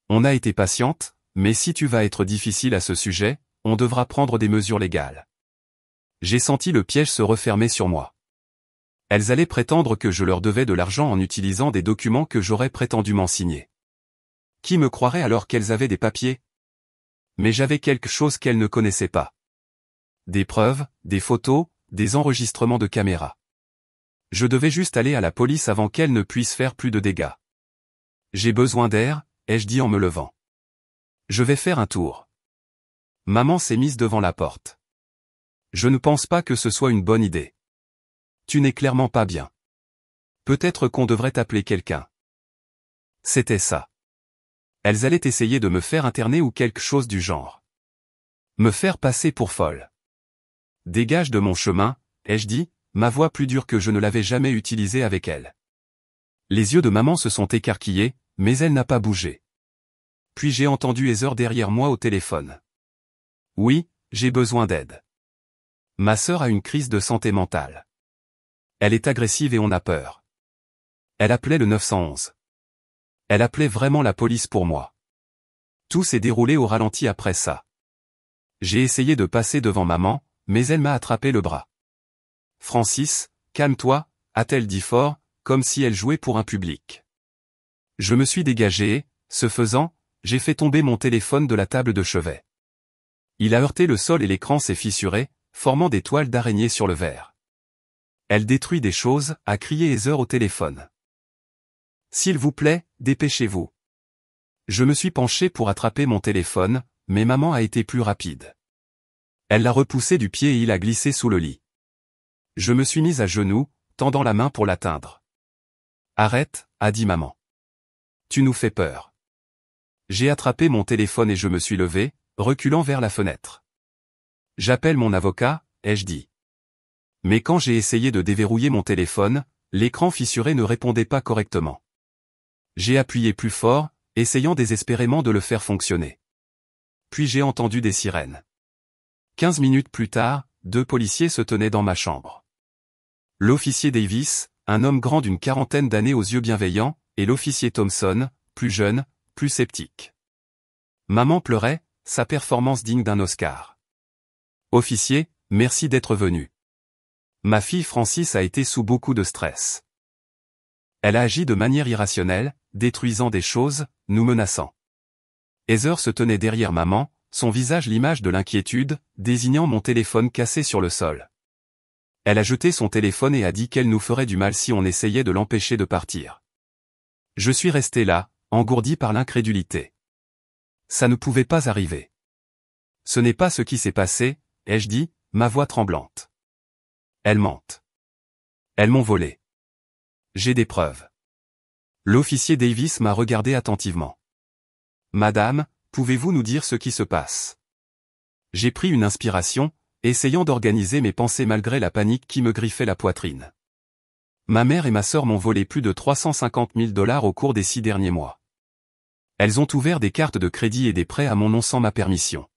On a été patiente, mais si tu vas être difficile à ce sujet, on devra prendre des mesures légales. J'ai senti le piège se refermer sur moi. Elles allaient prétendre que je leur devais de l'argent en utilisant des documents que j'aurais prétendument signés. Qui me croirait alors qu'elles avaient des papiers? Mais j'avais quelque chose qu'elles ne connaissaient pas. Des preuves, des photos, des enregistrements de caméras. Je devais juste aller à la police avant qu'elles ne puissent faire plus de dégâts. J'ai besoin d'air, ai-je dit en me levant. Je vais faire un tour. Maman s'est mise devant la porte. Je ne pense pas que ce soit une bonne idée. Tu n'es clairement pas bien. Peut-être qu'on devrait appeler quelqu'un. C'était ça. Elles allaient essayer de me faire interner ou quelque chose du genre. Me faire passer pour folle. Dégage de mon chemin, ai-je dit, ma voix plus dure que je ne l'avais jamais utilisée avec elle. Les yeux de maman se sont écarquillés, mais elle n'a pas bougé. Puis j'ai entendu Heather derrière moi au téléphone. Oui, j'ai besoin d'aide. Ma sœur a une crise de santé mentale. Elle est agressive et on a peur. Elle appelait le 911. Elle appelait vraiment la police pour moi. Tout s'est déroulé au ralenti après ça. J'ai essayé de passer devant maman, mais elle m'a attrapé le bras. Francis, calme-toi, a-t-elle dit fort, comme si elle jouait pour un public. Je me suis dégagé et, ce faisant, j'ai fait tomber mon téléphone de la table de chevet. Il a heurté le sol et l'écran s'est fissuré, formant des toiles d'araignée sur le verre. Elle détruit des choses, a crié Heather au téléphone. S'il vous plaît, dépêchez-vous. Je me suis penché pour attraper mon téléphone, mais maman a été plus rapide. Elle l'a repoussé du pied et il a glissé sous le lit. Je me suis mise à genoux, tendant la main pour l'atteindre. Arrête, a dit maman. Tu nous fais peur. J'ai attrapé mon téléphone et je me suis levé, reculant vers la fenêtre. J'appelle mon avocat, ai-je dit. Mais quand j'ai essayé de déverrouiller mon téléphone, l'écran fissuré ne répondait pas correctement. J'ai appuyé plus fort, essayant désespérément de le faire fonctionner. Puis j'ai entendu des sirènes. 15 minutes plus tard, 2 policiers se tenaient dans ma chambre. L'officier Davis, un homme grand d'une quarantaine d'années aux yeux bienveillants, et l'officier Thompson, plus jeune, plus sceptique. Maman pleurait, sa performance digne d'un Oscar. Officier, merci d'être venu. Ma fille Francis a été sous beaucoup de stress. Elle a agi de manière irrationnelle, détruisant des choses, nous menaçant. Heather se tenait derrière maman, son visage l'image de l'inquiétude, désignant mon téléphone cassé sur le sol. Elle a jeté son téléphone et a dit qu'elle nous ferait du mal si on essayait de l'empêcher de partir. Je suis resté là, engourdi par l'incrédulité. Ça ne pouvait pas arriver. Ce n'est pas ce qui s'est passé, ai-je dit, ma voix tremblante. Elles mentent. Elles m'ont volé. J'ai des preuves. L'officier Davis m'a regardé attentivement. Madame, pouvez-vous nous dire ce qui se passe? J'ai pris une inspiration, essayant d'organiser mes pensées malgré la panique qui me griffait la poitrine. Ma mère et ma sœur m'ont volé plus de 350 000 $ au cours des 6 derniers mois. Elles ont ouvert des cartes de crédit et des prêts à mon nom sans ma permission.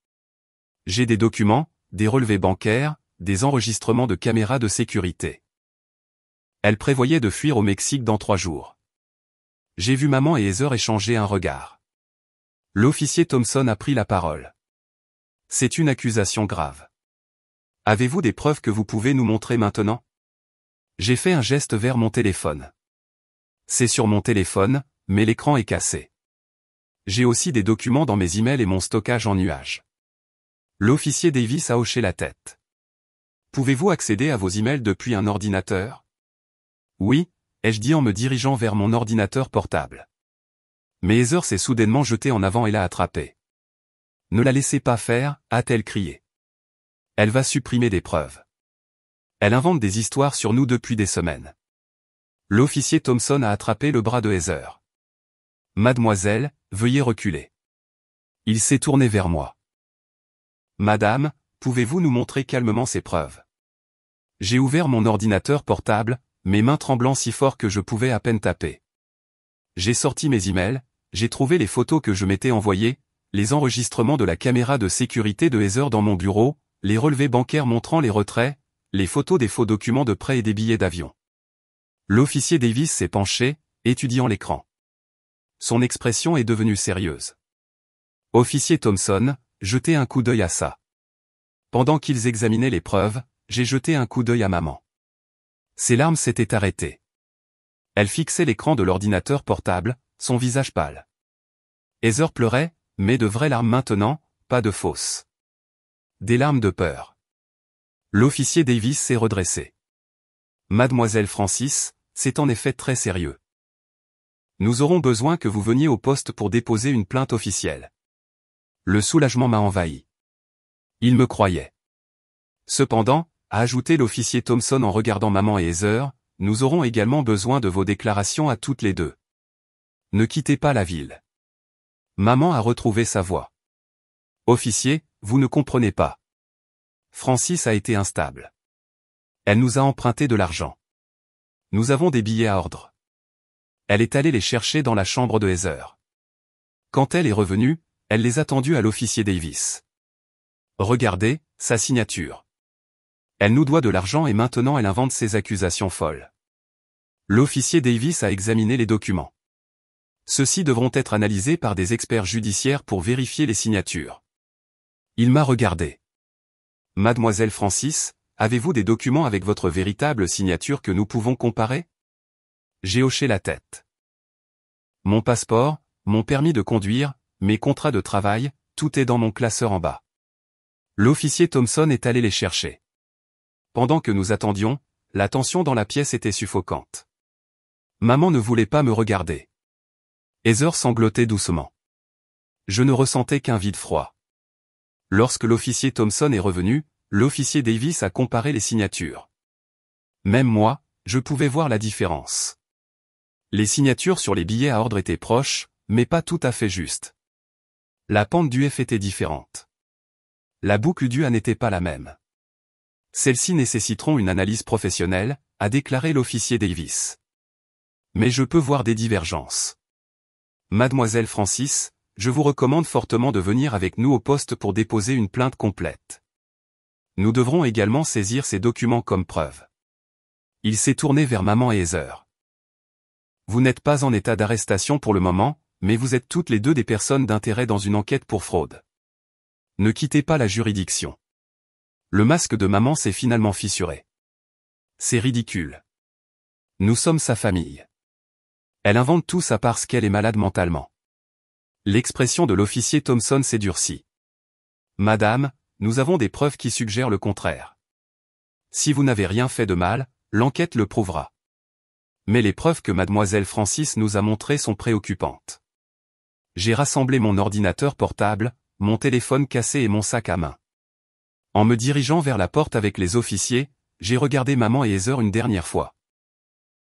J'ai des documents, des relevés bancaires, des enregistrements de caméras de sécurité. Elles prévoyaient de fuir au Mexique dans 3 jours. J'ai vu maman et Heather échanger un regard. L'officier Thompson a pris la parole. C'est une accusation grave. Avez-vous des preuves que vous pouvez nous montrer maintenant? J'ai fait un geste vers mon téléphone. C'est sur mon téléphone, mais l'écran est cassé. J'ai aussi des documents dans mes emails et mon stockage en nuage. L'officier Davis a hoché la tête. Pouvez-vous accéder à vos emails depuis un ordinateur? Oui, ai-je dit en me dirigeant vers mon ordinateur portable. Mais Heather s'est soudainement jetée en avant et l'a attrapé. Ne la laissez pas faire, a-t-elle crié. Elle va supprimer des preuves. Elle invente des histoires sur nous depuis des semaines. L'officier Thompson a attrapé le bras de Heather. Mademoiselle, veuillez reculer. Il s'est tourné vers moi. Madame, pouvez-vous nous montrer calmement ces preuves? J'ai ouvert mon ordinateur portable, mes mains tremblant si fort que je pouvais à peine taper. J'ai sorti mes emails, j'ai trouvé les photos que je m'étais envoyées, les enregistrements de la caméra de sécurité de Heather dans mon bureau, les relevés bancaires montrant les retraits, les photos des faux documents de prêt et des billets d'avion. L'officier Davis s'est penché, étudiant l'écran. Son expression est devenue sérieuse. Officier Thompson, jetez un coup d'œil à ça. Pendant qu'ils examinaient les preuves, j'ai jeté un coup d'œil à maman. Ses larmes s'étaient arrêtées. Elle fixait l'écran de l'ordinateur portable, son visage pâle. Heather pleurait, mais de vraies larmes maintenant, pas de fausses. Des larmes de peur. L'officier Davis s'est redressé. Mademoiselle Francis, c'est en effet très sérieux. Nous aurons besoin que vous veniez au poste pour déposer une plainte officielle. Le soulagement m'a envahi. Il me croyait. Cependant, a ajouté l'officier Thompson en regardant maman et Heather, nous aurons également besoin de vos déclarations à toutes les deux. Ne quittez pas la ville. Maman a retrouvé sa voix. Officier, vous ne comprenez pas. Francis a été instable. Elle nous a emprunté de l'argent. Nous avons des billets à ordre. Elle est allée les chercher dans la chambre de Heather. Quand elle est revenue, elle les a tendus à l'officier Davis. Regardez, sa signature. Elle nous doit de l'argent et maintenant elle invente ses accusations folles. L'officier Davis a examiné les documents. Ceux-ci devront être analysés par des experts judiciaires pour vérifier les signatures. Il m'a regardé. Mademoiselle Francis, avez-vous des documents avec votre véritable signature que nous pouvons comparer? J'ai hoché la tête. Mon passeport, mon permis de conduire, mes contrats de travail, tout est dans mon classeur en bas. L'officier Thompson est allé les chercher. Pendant que nous attendions, la tension dans la pièce était suffocante. Maman ne voulait pas me regarder. Heather sanglotait doucement. Je ne ressentais qu'un vide froid. Lorsque l'officier Thompson est revenu, l'officier Davis a comparé les signatures. Même moi, je pouvais voir la différence. Les signatures sur les billets à ordre étaient proches, mais pas tout à fait justes. La pente du F était différente. La boucle du A n'était pas la même. Celles-ci nécessiteront une analyse professionnelle, a déclaré l'officier Davis. Mais je peux voir des divergences. Mademoiselle Francis, je vous recommande fortement de venir avec nous au poste pour déposer une plainte complète. Nous devrons également saisir ces documents comme preuve. Il s'est tourné vers maman et Heather. Vous n'êtes pas en état d'arrestation pour le moment, mais vous êtes toutes les deux des personnes d'intérêt dans une enquête pour fraude. Ne quittez pas la juridiction. Le masque de maman s'est finalement fissuré. C'est ridicule. Nous sommes sa famille. Elle invente tout ça parce qu'elle est malade mentalement. L'expression de l'officier Thompson s'est durcie. Madame, nous avons des preuves qui suggèrent le contraire. Si vous n'avez rien fait de mal, l'enquête le prouvera. Mais les preuves que mademoiselle Francis nous a montrées sont préoccupantes. J'ai rassemblé mon ordinateur portable, mon téléphone cassé et mon sac à main. En me dirigeant vers la porte avec les officiers, j'ai regardé maman et Heather une dernière fois.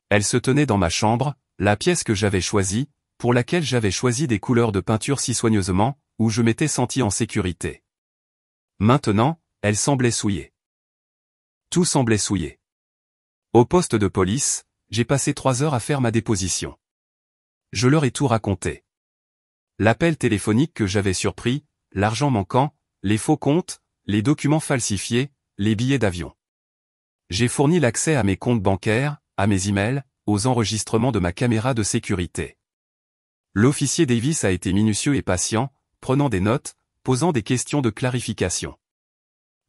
Elles se tenaient dans ma chambre, la pièce que j'avais choisie, pour laquelle j'avais choisi des couleurs de peinture si soigneusement, où je m'étais senti en sécurité. Maintenant, elles semblaient souillées. Tout semblait souillé. Au poste de police, j'ai passé 3 heures à faire ma déposition. Je leur ai tout raconté. L'appel téléphonique que j'avais surpris, l'argent manquant, les faux comptes, les documents falsifiés, les billets d'avion. J'ai fourni l'accès à mes comptes bancaires, à mes emails, aux enregistrements de ma caméra de sécurité. L'officier Davis a été minutieux et patient, prenant des notes, posant des questions de clarification.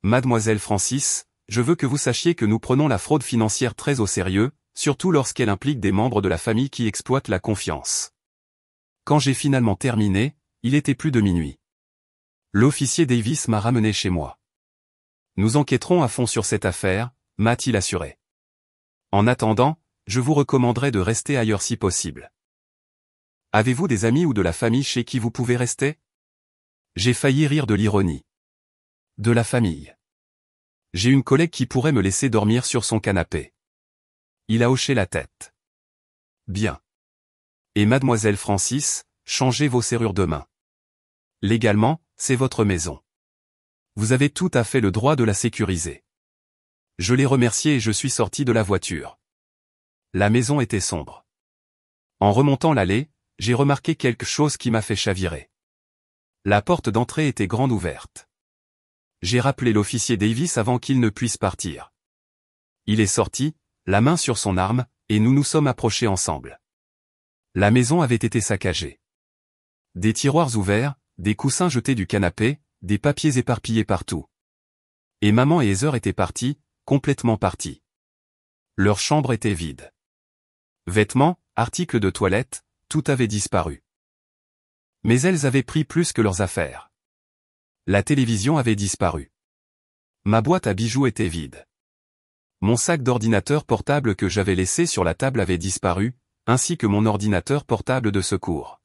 Mademoiselle Francis, je veux que vous sachiez que nous prenons la fraude financière très au sérieux, surtout lorsqu'elle implique des membres de la famille qui exploitent la confiance. Quand j'ai finalement terminé, il était plus de minuit. L'officier Davis m'a ramené chez moi. Nous enquêterons à fond sur cette affaire, m'a-t-il assuré. En attendant, je vous recommanderais de rester ailleurs si possible. Avez-vous des amis ou de la famille chez qui vous pouvez rester? J'ai failli rire de l'ironie. De la famille. J'ai une collègue qui pourrait me laisser dormir sur son canapé. Il a hoché la tête. Bien. Et mademoiselle Francis, changez vos serrures de main. Légalement, c'est votre maison. Vous avez tout à fait le droit de la sécuriser. Je l'ai remercié et je suis sorti de la voiture. La maison était sombre. En remontant l'allée, j'ai remarqué quelque chose qui m'a fait chavirer. La porte d'entrée était grande ouverte. J'ai rappelé l'officier Davis avant qu'il ne puisse partir. Il est sorti, la main sur son arme, et nous nous sommes approchés ensemble. La maison avait été saccagée. Des tiroirs ouverts, des coussins jetés du canapé, des papiers éparpillés partout. Et maman et Heather étaient partis, complètement partis. Leur chambre était vide. Vêtements, articles de toilette, tout avait disparu. Mais elles avaient pris plus que leurs affaires. La télévision avait disparu. Ma boîte à bijoux était vide. Mon sac d'ordinateur portable que j'avais laissé sur la table avait disparu, ainsi que mon ordinateur portable de secours.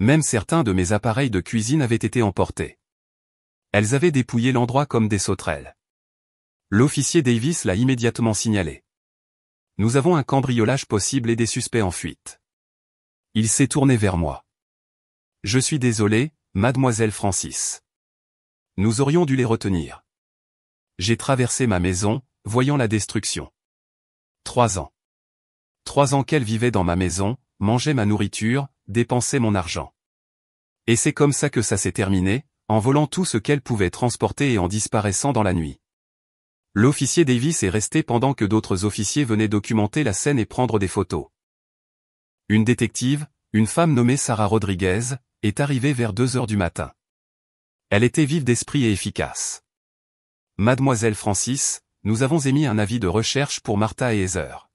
Même certains de mes appareils de cuisine avaient été emportés. Elles avaient dépouillé l'endroit comme des sauterelles. L'officier Davis l'a immédiatement signalé. Nous avons un cambriolage possible et des suspects en fuite. Il s'est tourné vers moi. Je suis désolé, mademoiselle Francis. Nous aurions dû les retenir. J'ai traversé ma maison, voyant la destruction. 3 ans. 3 ans qu'elles vivaient dans ma maison, mangeaient ma nourriture, dépensaient mon argent. Et c'est comme ça que ça s'est terminé, en volant tout ce qu'elles pouvaient transporter et en disparaissant dans la nuit. L'officier Davis est resté pendant que d'autres officiers venaient documenter la scène et prendre des photos. Une détective, une femme nommée Sarah Rodriguez, est arrivée vers 2 heures du matin. Elle était vive d'esprit et efficace. Mademoiselle Francis, nous avons émis un avis de recherche pour Martha et Heather.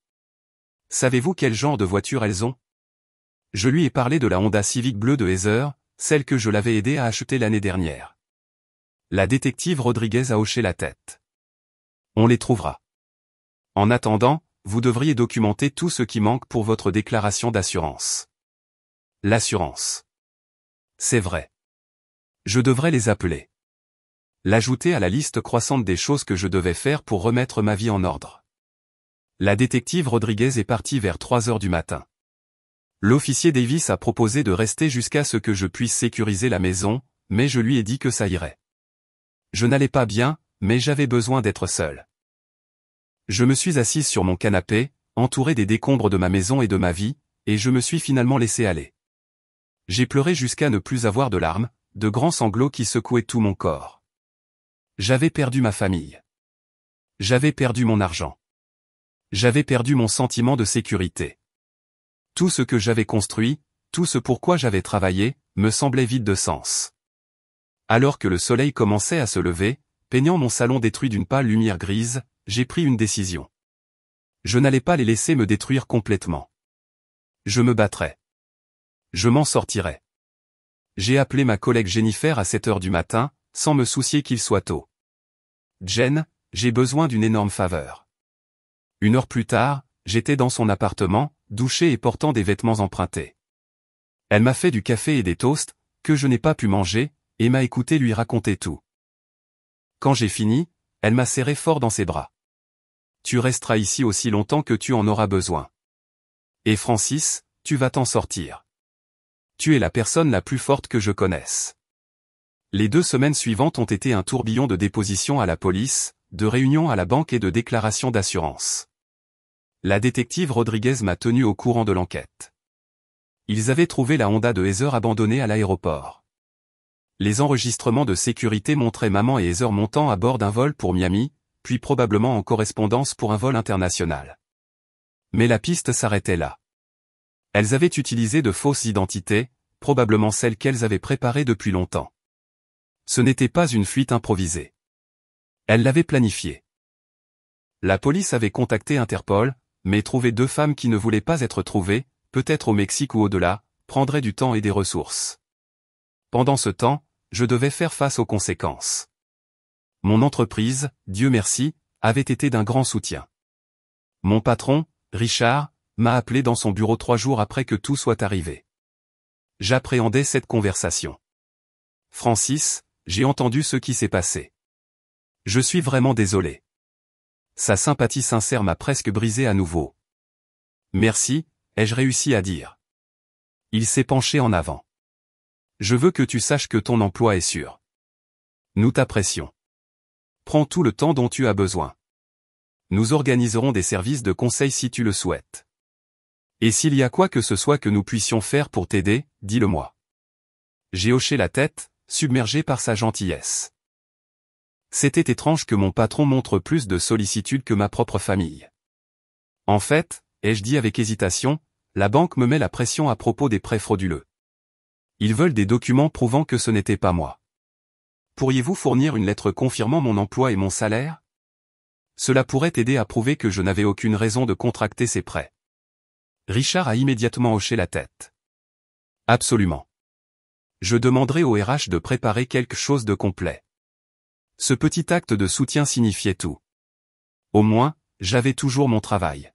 Savez-vous quel genre de voiture elles ont? Je lui ai parlé de la Honda Civic bleue de Heather, celle que je l'avais aidée à acheter l'année dernière. La détective Rodriguez a hoché la tête. On les trouvera. En attendant, vous devriez documenter tout ce qui manque pour votre déclaration d'assurance. L'assurance. C'est vrai. Je devrais les appeler. L'ajouter à la liste croissante des choses que je devais faire pour remettre ma vie en ordre. La détective Rodriguez est partie vers 3 heures du matin. L'officier Davis a proposé de rester jusqu'à ce que je puisse sécuriser la maison, mais je lui ai dit que ça irait. Je n'allais pas bien, mais j'avais besoin d'être seul. Je me suis assise sur mon canapé, entouré des décombres de ma maison et de ma vie, et je me suis finalement laissé aller. J'ai pleuré jusqu'à ne plus avoir de larmes, de grands sanglots qui secouaient tout mon corps. J'avais perdu ma famille. J'avais perdu mon argent. J'avais perdu mon sentiment de sécurité. Tout ce que j'avais construit, tout ce pourquoi j'avais travaillé, me semblait vide de sens. Alors que le soleil commençait à se lever, peignant mon salon détruit d'une pâle lumière grise, j'ai pris une décision. Je n'allais pas les laisser me détruire complètement. Je me battrais. Je m'en sortirais. J'ai appelé ma collègue Jennifer à 7 heures du matin, sans me soucier qu'il soit tôt. Jen, j'ai besoin d'une énorme faveur. 1 heure plus tard, j'étais dans son appartement, douché et portant des vêtements empruntés. Elle m'a fait du café et des toasts, que je n'ai pas pu manger, et m'a écouté lui raconter tout. Quand j'ai fini, elle m'a serré fort dans ses bras. Tu resteras ici aussi longtemps que tu en auras besoin. Et Francis, tu vas t'en sortir. Tu es la personne la plus forte que je connaisse. Les 2 semaines suivantes ont été un tourbillon de dépositions à la police, de réunions à la banque et de déclarations d'assurance. La détective Rodriguez m'a tenu au courant de l'enquête. Ils avaient trouvé la Honda de Heather abandonnée à l'aéroport. Les enregistrements de sécurité montraient maman et Heather montant à bord d'un vol pour Miami, puis probablement en correspondance pour un vol international. Mais la piste s'arrêtait là. Elles avaient utilisé de fausses identités, probablement celles qu'elles avaient préparées depuis longtemps. Ce n'était pas une fuite improvisée. Elles l'avaient planifiée. La police avait contacté Interpol, mais trouver 2 femmes qui ne voulaient pas être trouvées, peut-être au Mexique ou au-delà, prendrait du temps et des ressources. Pendant ce temps, je devais faire face aux conséquences. Mon entreprise, Dieu merci, avait été d'un grand soutien. Mon patron, Richard, m'a appelé dans son bureau 3 jours après que tout soit arrivé. J'appréhendais cette conversation. Francis, j'ai entendu ce qui s'est passé. Je suis vraiment désolé. Sa sympathie sincère m'a presque brisé à nouveau. Merci, ai-je réussi à dire. Il s'est penché en avant. Je veux que tu saches que ton emploi est sûr. Nous t'apprécions. Prends tout le temps dont tu as besoin. Nous organiserons des services de conseil si tu le souhaites. Et s'il y a quoi que ce soit que nous puissions faire pour t'aider, dis-le-moi. J'ai hoché la tête, submergé par sa gentillesse. C'était étrange que mon patron montre plus de sollicitude que ma propre famille. En fait, ai-je dit avec hésitation, la banque me met la pression à propos des prêts frauduleux. Ils veulent des documents prouvant que ce n'était pas moi. Pourriez-vous fournir une lettre confirmant mon emploi et mon salaire? Cela pourrait aider à prouver que je n'avais aucune raison de contracter ces prêts. Richard a immédiatement hoché la tête. Absolument. Je demanderai au RH de préparer quelque chose de complet. Ce petit acte de soutien signifiait tout. Au moins, j'avais toujours mon travail.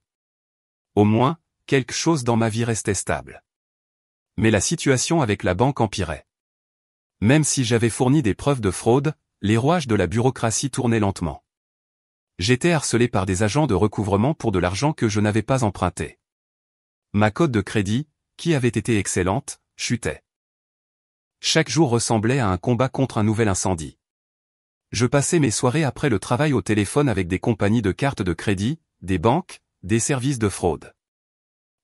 Au moins, quelque chose dans ma vie restait stable. Mais la situation avec la banque empirait. Même si j'avais fourni des preuves de fraude, les rouages de la bureaucratie tournaient lentement. J'étais harcelé par des agents de recouvrement pour de l'argent que je n'avais pas emprunté. Ma cote de crédit, qui avait été excellente, chutait. Chaque jour ressemblait à un combat contre un nouvel incendie. Je passais mes soirées après le travail au téléphone avec des compagnies de cartes de crédit, des banques, des services de fraude.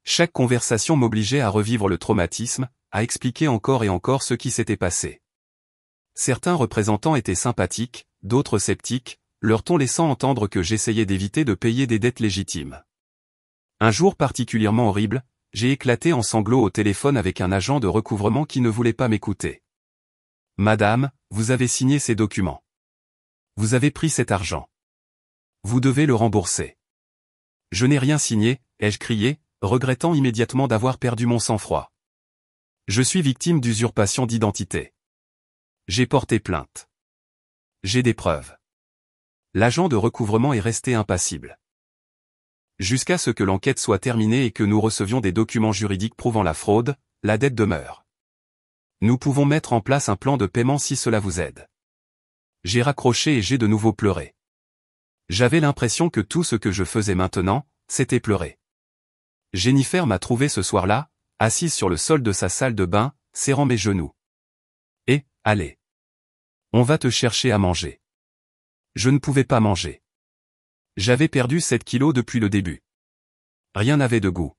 Chaque conversation m'obligeait à revivre le traumatisme, à expliquer encore et encore ce qui s'était passé. Certains représentants étaient sympathiques, d'autres sceptiques, leur ton laissant entendre que j'essayais d'éviter de payer des dettes légitimes. Un jour particulièrement horrible, j'ai éclaté en sanglots au téléphone avec un agent de recouvrement qui ne voulait pas m'écouter. « Madame, vous avez signé ces documents. Vous avez pris cet argent. Vous devez le rembourser. » « Je n'ai rien signé, ai-je crié, regrettant immédiatement d'avoir perdu mon sang-froid. Je suis victime d'usurpation d'identité. J'ai porté plainte. J'ai des preuves. L'agent de recouvrement est resté impassible. Jusqu'à ce que l'enquête soit terminée et que nous recevions des documents juridiques prouvant la fraude, la dette demeure. Nous pouvons mettre en place un plan de paiement si cela vous aide. J'ai raccroché et j'ai de nouveau pleuré. J'avais l'impression que tout ce que je faisais maintenant, c'était pleurer. Jennifer m'a trouvé ce soir-là, assise sur le sol de sa salle de bain, serrant mes genoux. « Et, allez. On va te chercher à manger. » Je ne pouvais pas manger. J'avais perdu 7 kilos depuis le début. Rien n'avait de goût.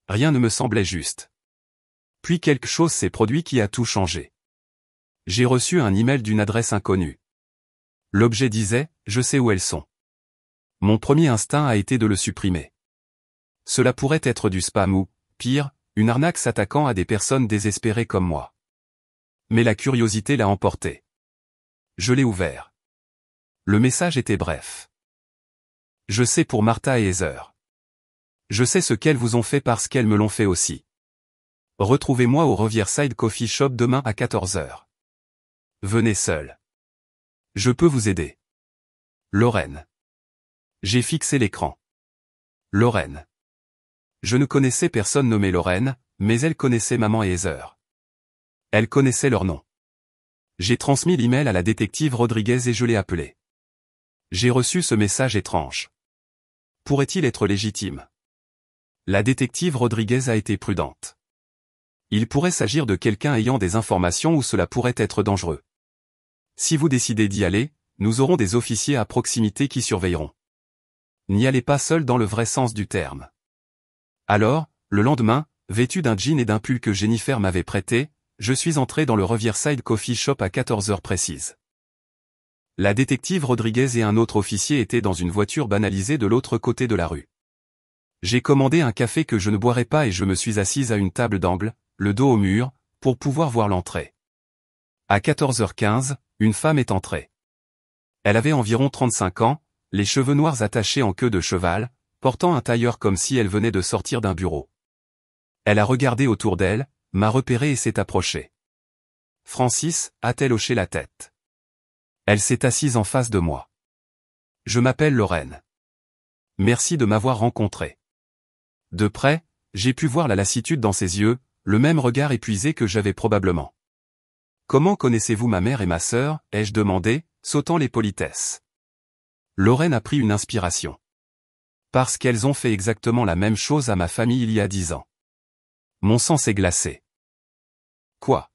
Rien ne me semblait juste. Puis quelque chose s'est produit qui a tout changé. J'ai reçu un email d'une adresse inconnue. L'objet disait « Je sais où elles sont ». Mon premier instinct a été de le supprimer. Cela pourrait être du spam ou, pire, une arnaque s'attaquant à des personnes désespérées comme moi. Mais la curiosité l'a emporté. Je l'ai ouvert. Le message était bref. Je sais pour Martha et Heather. Je sais ce qu'elles vous ont fait parce qu'elles me l'ont fait aussi. Retrouvez-moi au Riverside Coffee Shop demain à 14 h. Venez seul. Je peux vous aider. Lorraine. J'ai fixé l'écran. Lorraine. Je ne connaissais personne nommé Lorraine, mais elle connaissait maman et Heather. Elle connaissait leur nom. J'ai transmis l'email à la détective Rodriguez et je l'ai appelée. J'ai reçu ce message étrange. Pourrait-il être légitime? La détective Rodriguez a été prudente. Il pourrait s'agir de quelqu'un ayant des informations ou cela pourrait être dangereux. Si vous décidez d'y aller, nous aurons des officiers à proximité qui surveilleront. N'y allez pas seul dans le vrai sens du terme. Alors, le lendemain, vêtu d'un jean et d'un pull que Jennifer m'avait prêté, je suis entré dans le Riverside Coffee Shop à 14 h précises. La détective Rodriguez et un autre officier étaient dans une voiture banalisée de l'autre côté de la rue. J'ai commandé un café que je ne boirais pas et je me suis assise à une table d'angle, le dos au mur, pour pouvoir voir l'entrée. À 14h15, une femme est entrée. Elle avait environ 35 ans, les cheveux noirs attachés en queue de cheval, portant un tailleur comme si elle venait de sortir d'un bureau. Elle a regardé autour d'elle, m'a repéré et s'est approchée. « Francis » a-t-elle hoché la tête. Elle s'est assise en face de moi. « Je m'appelle Lorraine. Merci de m'avoir rencontré. » De près, j'ai pu voir la lassitude dans ses yeux, le même regard épuisé que j'avais probablement. « Comment connaissez-vous ma mère et ma sœur » ai-je demandé, sautant les politesses. Lorraine a pris une inspiration. Parce qu'elles ont fait exactement la même chose à ma famille il y a 10 ans. Mon sang s'est glacé. Quoi?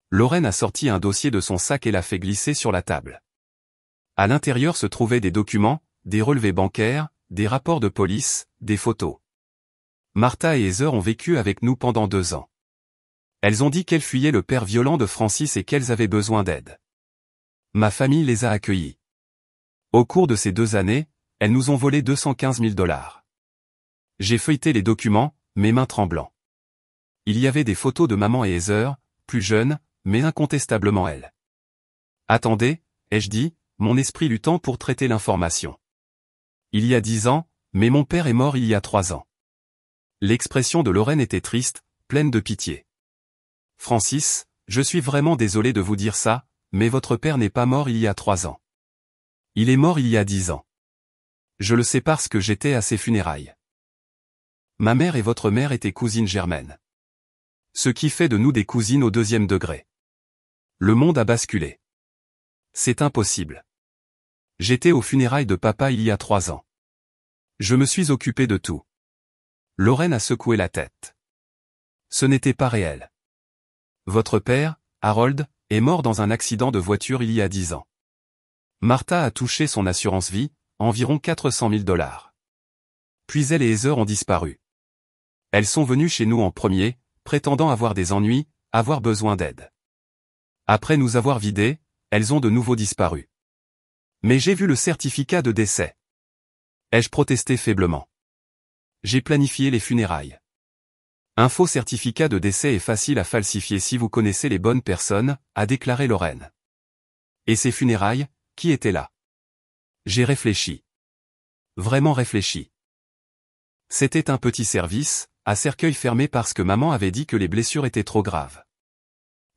Lorraine a sorti un dossier de son sac et l'a fait glisser sur la table. À l'intérieur se trouvaient des documents, des relevés bancaires, des rapports de police, des photos. Martha et Heather ont vécu avec nous pendant 2 ans. Elles ont dit qu'elles fuyaient le père violent de Francis et qu'elles avaient besoin d'aide. Ma famille les a accueillies. Au cours de ces 2 années, elles nous ont volé 215 000 $. J'ai feuilleté les documents, mes mains tremblant. Il y avait des photos de maman et Heather, plus jeunes, mais incontestablement elles. Attendez, ai-je dit, mon esprit luttant pour traiter l'information. Il y a 10 ans, mais mon père est mort il y a 3 ans. L'expression de Lorraine était triste, pleine de pitié. Francis, je suis vraiment désolé de vous dire ça, mais votre père n'est pas mort il y a 3 ans. Il est mort il y a 10 ans. Je le sais parce que j'étais à ses funérailles. Ma mère et votre mère étaient cousines germaines. Ce qui fait de nous des cousines au 2e degré. Le monde a basculé. C'est impossible. J'étais aux funérailles de papa il y a 3 ans. Je me suis occupé de tout. Lorraine a secoué la tête. Ce n'était pas réel. Votre père, Harold, est mort dans un accident de voiture il y a 10 ans. Martha a touché son assurance vie, environ 400 000 $. Puis elle et Heather ont disparu. Elles sont venues chez nous en premier, prétendant avoir des ennuis, avoir besoin d'aide. Après nous avoir vidés, elles ont de nouveau disparu. Mais j'ai vu le certificat de décès. Ai-je protesté faiblement? J'ai planifié les funérailles. Un faux certificat de décès est facile à falsifier si vous connaissez les bonnes personnes, a déclaré Lorraine. Et ces funérailles, qui étaient là? J'ai réfléchi. Vraiment réfléchi. C'était un petit service, à cercueil fermé parce que maman avait dit que les blessures étaient trop graves.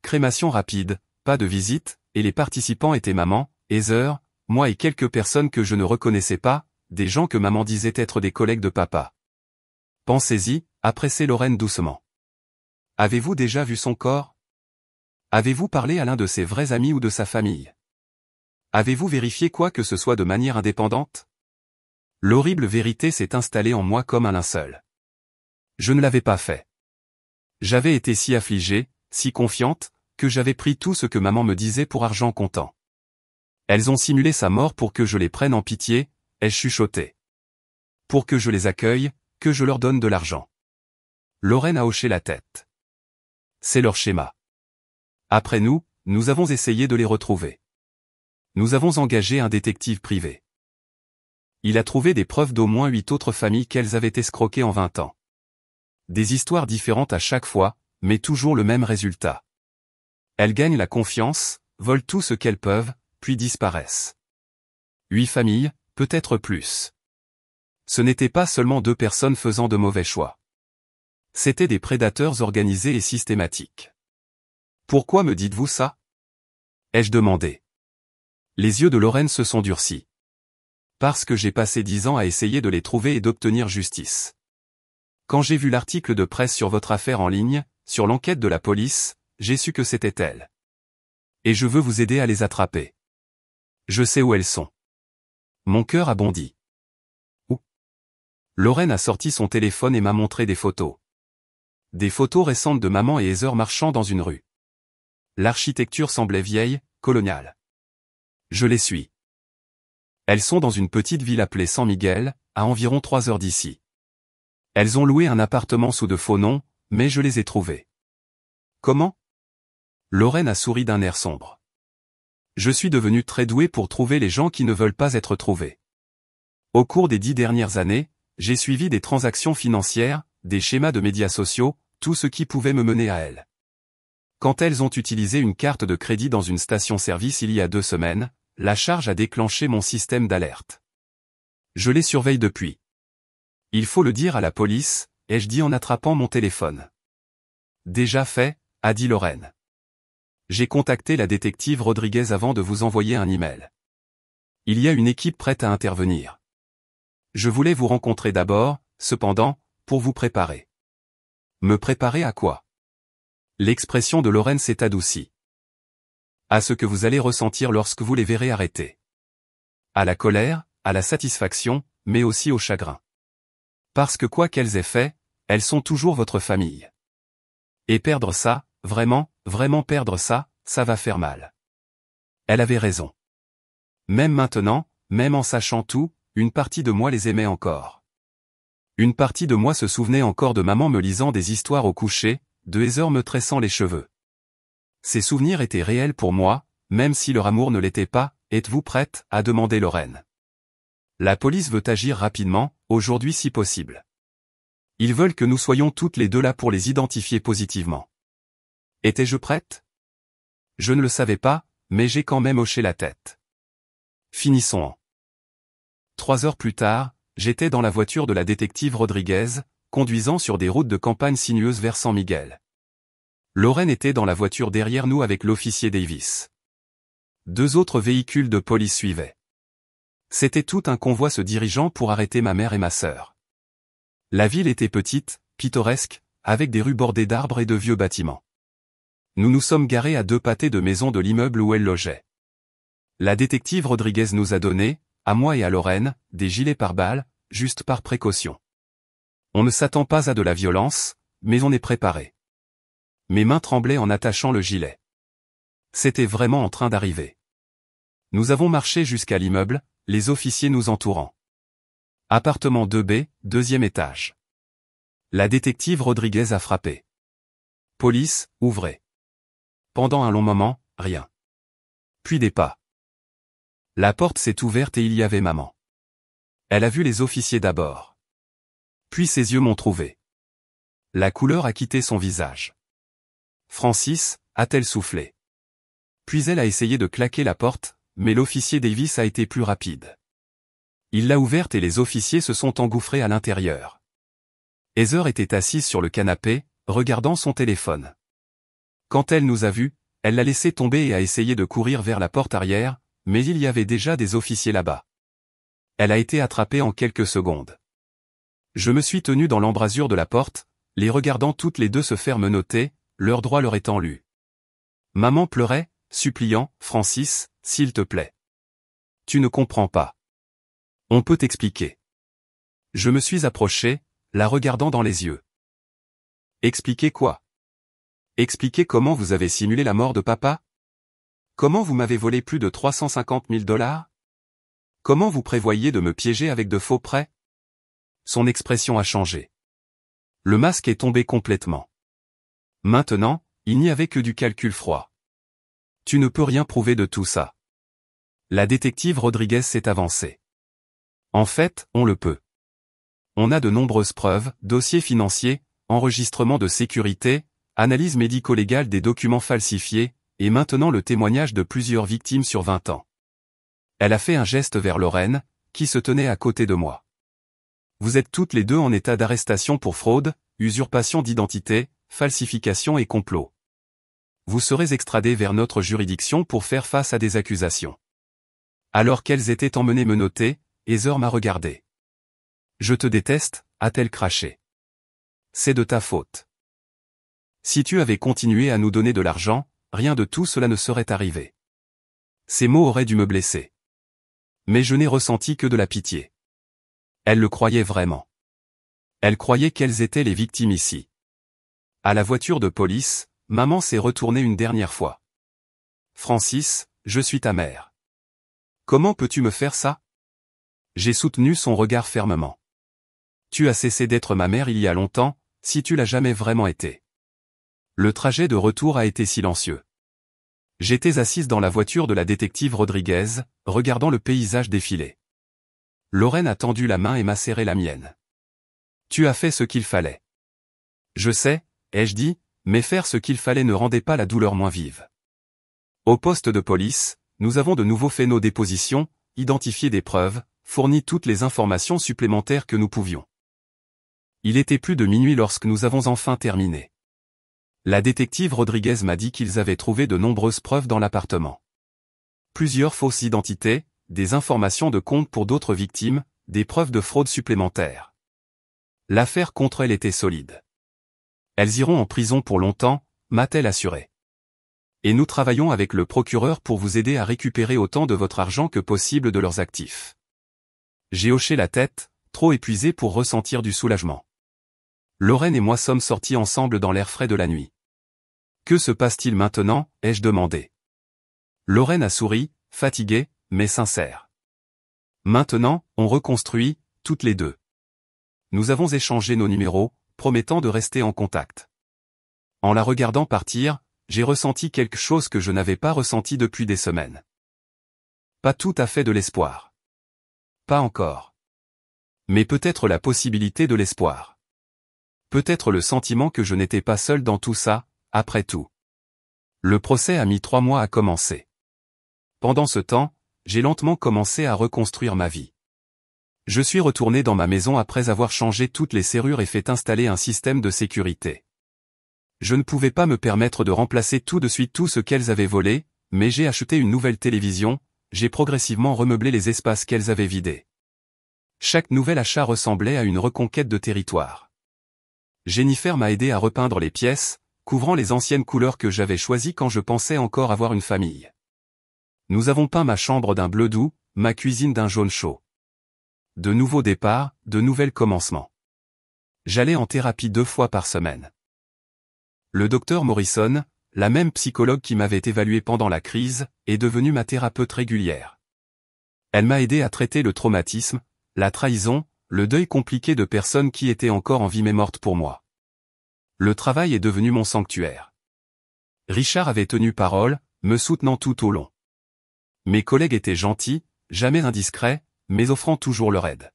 Crémation rapide, pas de visite, et les participants étaient maman, Heather, moi et quelques personnes que je ne reconnaissais pas, des gens que maman disait être des collègues de papa. Pensez-y, a pressé Lorraine doucement. Avez-vous déjà vu son corps? Avez-vous parlé à l'un de ses vrais amis ou de sa famille? Avez-vous vérifié quoi que ce soit de manière indépendante? L'horrible vérité s'est installée en moi comme un linceul. Je ne l'avais pas fait. J'avais été si affligée, si confiante, que j'avais pris tout ce que maman me disait pour argent comptant. Elles ont simulé sa mort pour que je les prenne en pitié, ai-je chuchoté. Pour que je les accueille, que je leur donne de l'argent. Lorraine a hoché la tête. C'est leur schéma. Après nous, nous avons essayé de les retrouver. Nous avons engagé un détective privé. Il a trouvé des preuves d'au moins 8 autres familles qu'elles avaient escroquées en 20 ans. Des histoires différentes à chaque fois, mais toujours le même résultat. Elles gagnent la confiance, volent tout ce qu'elles peuvent, puis disparaissent. 8 familles, peut-être plus. Ce n'était pas seulement 2 personnes faisant de mauvais choix. C'étaient des prédateurs organisés et systématiques. Pourquoi me dites-vous ça? Ai-je demandé. Les yeux de Lorraine se sont durcis. Parce que j'ai passé 10 ans à essayer de les trouver et d'obtenir justice. Quand j'ai vu l'article de presse sur votre affaire en ligne, sur l'enquête de la police, j'ai su que c'était elles. Et je veux vous aider à les attraper. Je sais où elles sont. Mon cœur a bondi. Où? Lorraine a sorti son téléphone et m'a montré des photos. Des photos récentes de maman et Heather marchant dans une rue. L'architecture semblait vieille, coloniale. Je les suis. Elles sont dans une petite ville appelée San Miguel, à environ 3 heures d'ici. Elles ont loué un appartement sous de faux noms, mais je les ai trouvées. Comment? Lorraine a souri d'un air sombre. Je suis devenu très doué pour trouver les gens qui ne veulent pas être trouvés. Au cours des 10 dernières années, j'ai suivi des transactions financières, des schémas de médias sociaux, tout ce qui pouvait me mener à elles. Quand elles ont utilisé une carte de crédit dans une station-service il y a 2 semaines, la charge a déclenché mon système d'alerte. Je les surveille depuis. Il faut le dire à la police, ai-je dit en attrapant mon téléphone. Déjà fait, a dit Lorraine. J'ai contacté la détective Rodriguez avant de vous envoyer un email. Il y a une équipe prête à intervenir. Je voulais vous rencontrer d'abord, cependant, pour vous préparer. Me préparer à quoi? L'expression de Lorraine s'est adoucie. À ce que vous allez ressentir lorsque vous les verrez arrêtés. À la colère, à la satisfaction, mais aussi au chagrin. Parce que quoi qu'elles aient fait, elles sont toujours votre famille. Et perdre ça, vraiment, vraiment perdre ça, ça va faire mal. Elle avait raison. Même maintenant, même en sachant tout, une partie de moi les aimait encore. Une partie de moi se souvenait encore de maman me lisant des histoires au coucher, de Heather me tressant les cheveux. Ces souvenirs étaient réels pour moi, même si leur amour ne l'était pas. Êtes-vous prête? A demandé Lorraine. La police veut agir rapidement, aujourd'hui si possible. Ils veulent que nous soyons toutes les deux là pour les identifier positivement. Étais-je prête? Je ne le savais pas, mais j'ai quand même hoché la tête. Finissons en. 3 heures plus tard, j'étais dans la voiture de la détective Rodriguez, conduisant sur des routes de campagne sinueuses vers San Miguel. Lorraine était dans la voiture derrière nous avec l'officier Davis. 2 autres véhicules de police suivaient. C'était tout un convoi se dirigeant pour arrêter ma mère et ma sœur. La ville était petite, pittoresque, avec des rues bordées d'arbres et de vieux bâtiments. Nous nous sommes garés à 2 pâtés de maison de l'immeuble où elle logeait. La détective Rodriguez nous a donné, à moi et à Lorraine, des gilets pare-balles, juste par précaution. On ne s'attend pas à de la violence, mais on est préparé. Mes mains tremblaient en attachant le gilet. C'était vraiment en train d'arriver. Nous avons marché jusqu'à l'immeuble, les officiers nous entourant. Appartement 2B, 2e étage. La détective Rodriguez a frappé. Police, ouvrez. Pendant un long moment, rien. Puis des pas. La porte s'est ouverte et il y avait maman. Elle a vu les officiers d'abord. Puis ses yeux m'ont trouvé. La couleur a quitté son visage. Francis, a-t-elle soufflé. Puis elle a essayé de claquer la porte, mais l'officier Davis a été plus rapide. Il l'a ouverte et les officiers se sont engouffrés à l'intérieur. Heather était assise sur le canapé, regardant son téléphone. Quand elle nous a vus, elle l'a laissé tomber et a essayé de courir vers la porte arrière, mais il y avait déjà des officiers là-bas. Elle a été attrapée en quelques secondes. Je me suis tenu dans l'embrasure de la porte, les regardant toutes les deux se faire menotter, leur droit leur étant lu. Maman pleurait, suppliant, « Francis, s'il te plaît. Tu ne comprends pas. On peut t'expliquer. » Je me suis approché, la regardant dans les yeux. « Expliquer quoi? Expliquer comment vous avez simulé la mort de papa? Comment vous m'avez volé plus de 350 000 $? Comment vous prévoyez de me piéger avec de faux prêts? » Son expression a changé. Le masque est tombé complètement. Maintenant, il n'y avait que du calcul froid. Tu ne peux rien prouver de tout ça. La détective Rodriguez s'est avancée. En fait, on le peut. On a de nombreuses preuves, dossiers financiers, enregistrements de sécurité, analyse médico-légale des documents falsifiés, et maintenant le témoignage de plusieurs victimes sur 20 ans. Elle a fait un geste vers Lorraine, qui se tenait à côté de moi. Vous êtes toutes les deux en état d'arrestation pour fraude, usurpation d'identité, falsification et complot. Vous serez extradées vers notre juridiction pour faire face à des accusations. Alors qu'elles étaient emmenées menottées, Heather m'a regardé. Je te déteste, a-t-elle craché. C'est de ta faute. Si tu avais continué à nous donner de l'argent, rien de tout cela ne serait arrivé. Ces mots auraient dû me blesser. Mais je n'ai ressenti que de la pitié. Elle le croyait vraiment. Elle croyait qu'elles étaient les victimes ici. À la voiture de police, maman s'est retournée une dernière fois. Francis, je suis ta mère. Comment peux-tu me faire ça? J'ai soutenu son regard fermement. Tu as cessé d'être ma mère il y a longtemps, si tu l'as jamais vraiment été. Le trajet de retour a été silencieux. J'étais assise dans la voiture de la détective Rodriguez, regardant le paysage défiler. Lorraine a tendu la main et m'a serré la mienne. Tu as fait ce qu'il fallait. Je sais, ai-je dit, mais faire ce qu'il fallait ne rendait pas la douleur moins vive. Au poste de police, nous avons de nouveau fait nos dépositions, identifié des preuves, fourni toutes les informations supplémentaires que nous pouvions. Il était plus de minuit lorsque nous avons enfin terminé. La détective Rodriguez m'a dit qu'ils avaient trouvé de nombreuses preuves dans l'appartement. Plusieurs fausses identités, des informations de compte pour d'autres victimes, des preuves de fraude supplémentaires. L'affaire contre elles était solide. Elles iront en prison pour longtemps, m'a-t-elle assuré. Et nous travaillons avec le procureur pour vous aider à récupérer autant de votre argent que possible de leurs actifs. J'ai hoché la tête, trop épuisé pour ressentir du soulagement. Lorraine et moi sommes sortis ensemble dans l'air frais de la nuit. Que se passe-t-il maintenant, ai-je demandé. Lorraine a souri, fatiguée, mais sincère. Maintenant, on reconstruit, toutes les deux. Nous avons échangé nos numéros, promettant de rester en contact. En la regardant partir, j'ai ressenti quelque chose que je n'avais pas ressenti depuis des semaines. Pas tout à fait de l'espoir. Pas encore. Mais peut-être la possibilité de l'espoir. Peut-être le sentiment que je n'étais pas seul dans tout ça, après tout. Le procès a mis 3 mois à commencer. Pendant ce temps, j'ai lentement commencé à reconstruire ma vie. Je suis retourné dans ma maison après avoir changé toutes les serrures et fait installer un système de sécurité. Je ne pouvais pas me permettre de remplacer tout de suite tout ce qu'elles avaient volé, mais j'ai acheté une nouvelle télévision, j'ai progressivement remeublé les espaces qu'elles avaient vidés. Chaque nouvel achat ressemblait à une reconquête de territoire. Jennifer m'a aidé à repeindre les pièces, couvrant les anciennes couleurs que j'avais choisies quand je pensais encore avoir une famille. Nous avons peint ma chambre d'un bleu doux, ma cuisine d'un jaune chaud. De nouveaux départs, de nouvelles commencements. J'allais en thérapie 2 fois par semaine. Le docteur Morrison, la même psychologue qui m'avait évalué pendant la crise, est devenue ma thérapeute régulière. Elle m'a aidé à traiter le traumatisme, la trahison, le deuil compliqué de personnes qui étaient encore en vie mais mortes pour moi. Le travail est devenu mon sanctuaire. Richard avait tenu parole, me soutenant tout au long. Mes collègues étaient gentils, jamais indiscrets, mais offrant toujours leur aide.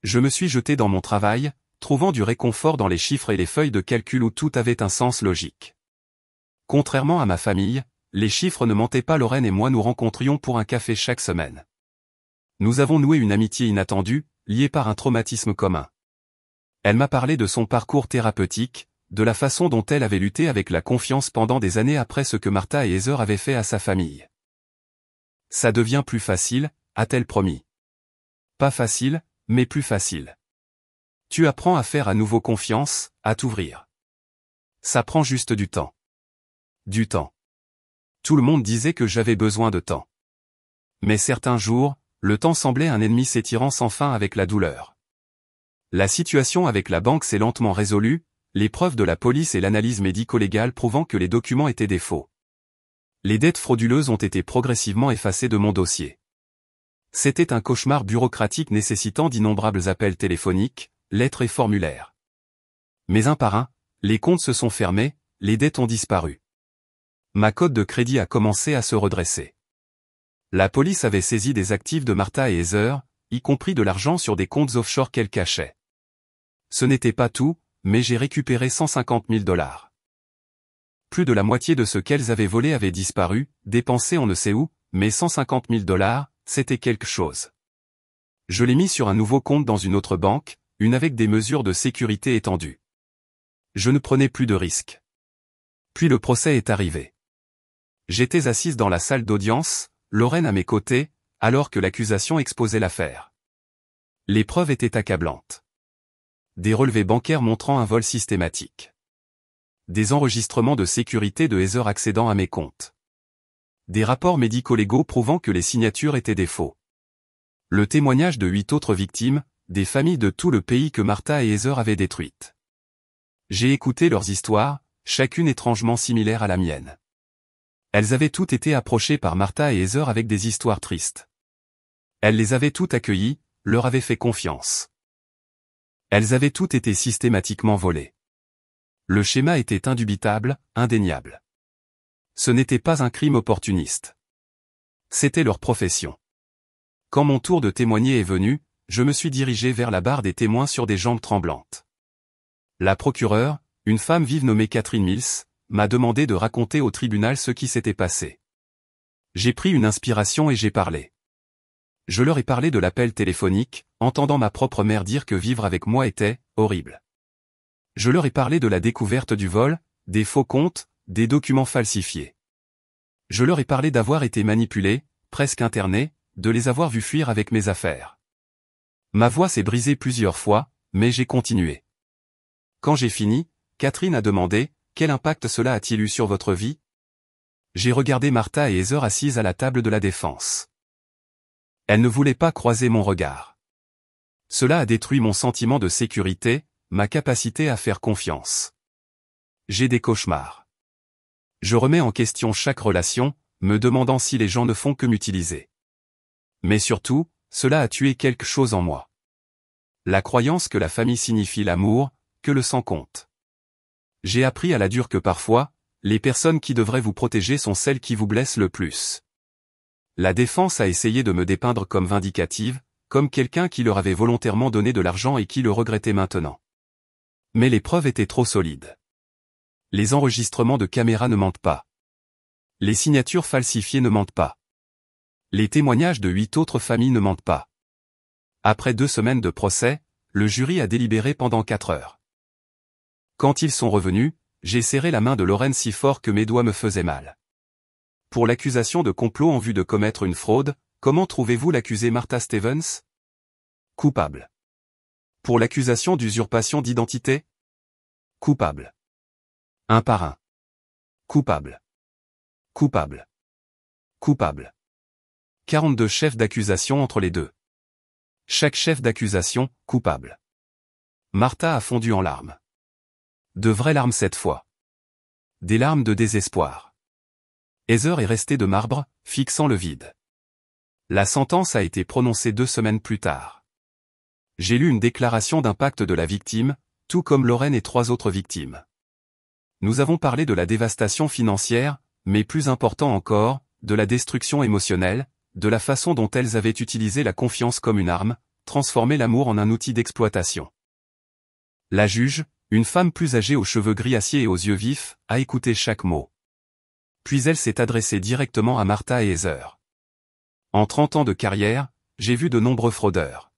Je me suis jeté dans mon travail, trouvant du réconfort dans les chiffres et les feuilles de calcul où tout avait un sens logique. Contrairement à ma famille, les chiffres ne mentaient pas. Lorraine et moi nous rencontrions pour un café chaque semaine. Nous avons noué une amitié inattendue, liée par un traumatisme commun. Elle m'a parlé de son parcours thérapeutique, de la façon dont elle avait lutté avec la confiance pendant des années après ce que Martha et Heather avaient fait à sa famille. Ça devient plus facile, a-t-elle promis. Pas facile, mais plus facile. Tu apprends à faire à nouveau confiance, à t'ouvrir. Ça prend juste du temps. Du temps. Tout le monde disait que j'avais besoin de temps. Mais certains jours, le temps semblait un ennemi s'étirant sans fin avec la douleur. La situation avec la banque s'est lentement résolue, les preuves de la police et l'analyse médico-légale prouvant que les documents étaient des faux. Les dettes frauduleuses ont été progressivement effacées de mon dossier. C'était un cauchemar bureaucratique nécessitant d'innombrables appels téléphoniques, lettres et formulaires. Mais un par un, les comptes se sont fermés, les dettes ont disparu. Ma cote de crédit a commencé à se redresser. La police avait saisi des actifs de Martha et Heather, y compris de l'argent sur des comptes offshore qu'elles cachaient. Ce n'était pas tout, mais j'ai récupéré 150 000 $. Plus de la moitié de ce qu'elles avaient volé avait disparu, dépensé on ne sait où, mais 150 000 $, c'était quelque chose. Je l'ai mis sur un nouveau compte dans une autre banque, une avec des mesures de sécurité étendues. Je ne prenais plus de risques. Puis le procès est arrivé. J'étais assise dans la salle d'audience, Lorraine à mes côtés, alors que l'accusation exposait l'affaire. Les preuves étaient accablantes. Des relevés bancaires montrant un vol systématique. Des enregistrements de sécurité de Heather accédant à mes comptes. Des rapports médico-légaux prouvant que les signatures étaient des faux. Le témoignage de 8 autres victimes, des familles de tout le pays que Martha et Heather avaient détruites. J'ai écouté leurs histoires, chacune étrangement similaire à la mienne. Elles avaient toutes été approchées par Martha et Heather avec des histoires tristes. Elles les avaient toutes accueillies, leur avaient fait confiance. Elles avaient toutes été systématiquement volées. Le schéma était indubitable, indéniable. Ce n'était pas un crime opportuniste. C'était leur profession. Quand mon tour de témoigner est venu, je me suis dirigé vers la barre des témoins sur des jambes tremblantes. La procureure, une femme vive nommée Catherine Mills, m'a demandé de raconter au tribunal ce qui s'était passé. J'ai pris une inspiration et j'ai parlé. Je leur ai parlé de l'appel téléphonique, entendant ma propre mère dire que vivre avec moi était horrible. Je leur ai parlé de la découverte du vol, des faux comptes, des documents falsifiés. Je leur ai parlé d'avoir été manipulé, presque interné, de les avoir vus fuir avec mes affaires. Ma voix s'est brisée plusieurs fois, mais j'ai continué. Quand j'ai fini, Catherine a demandé, « Quel impact cela a-t-il eu sur votre vie ?» J'ai regardé Martha et Heather assises à la table de la défense. Elles ne voulaient pas croiser mon regard. Cela a détruit mon sentiment de sécurité, ma capacité à faire confiance. J'ai des cauchemars. Je remets en question chaque relation, me demandant si les gens ne font que m'utiliser. Mais surtout, cela a tué quelque chose en moi. La croyance que la famille signifie l'amour, que le sang compte. J'ai appris à la dure que parfois, les personnes qui devraient vous protéger sont celles qui vous blessent le plus. La défense a essayé de me dépeindre comme vindicative, comme quelqu'un qui leur avait volontairement donné de l'argent et qui le regrettait maintenant. Mais les preuves étaient trop solides. Les enregistrements de caméra ne mentent pas. Les signatures falsifiées ne mentent pas. Les témoignages de 8 autres familles ne mentent pas. Après 2 semaines de procès, le jury a délibéré pendant 4 heures. Quand ils sont revenus, j'ai serré la main de Lorraine si fort que mes doigts me faisaient mal. Pour l'accusation de complot en vue de commettre une fraude, comment trouvez-vous l'accusée Martha Stevens? Coupable. Pour l'accusation d'usurpation d'identité? Coupable. Un par un. Coupable. Coupable. Coupable. 42 chefs d'accusation entre les deux. Chaque chef d'accusation, coupable. Martha a fondu en larmes. De vraies larmes cette fois. Des larmes de désespoir. Heather est restée de marbre, fixant le vide. La sentence a été prononcée 2 semaines plus tard. J'ai lu une déclaration d'impact de la victime, tout comme Lorraine et 3 autres victimes. Nous avons parlé de la dévastation financière, mais plus important encore, de la destruction émotionnelle, de la façon dont elles avaient utilisé la confiance comme une arme, transformé l'amour en un outil d'exploitation. La juge, une femme plus âgée aux cheveux gris acier et aux yeux vifs, a écouté chaque mot. Puis elle s'est adressée directement à Martha et Heather. En 30 ans de carrière, j'ai vu de nombreux fraudeurs.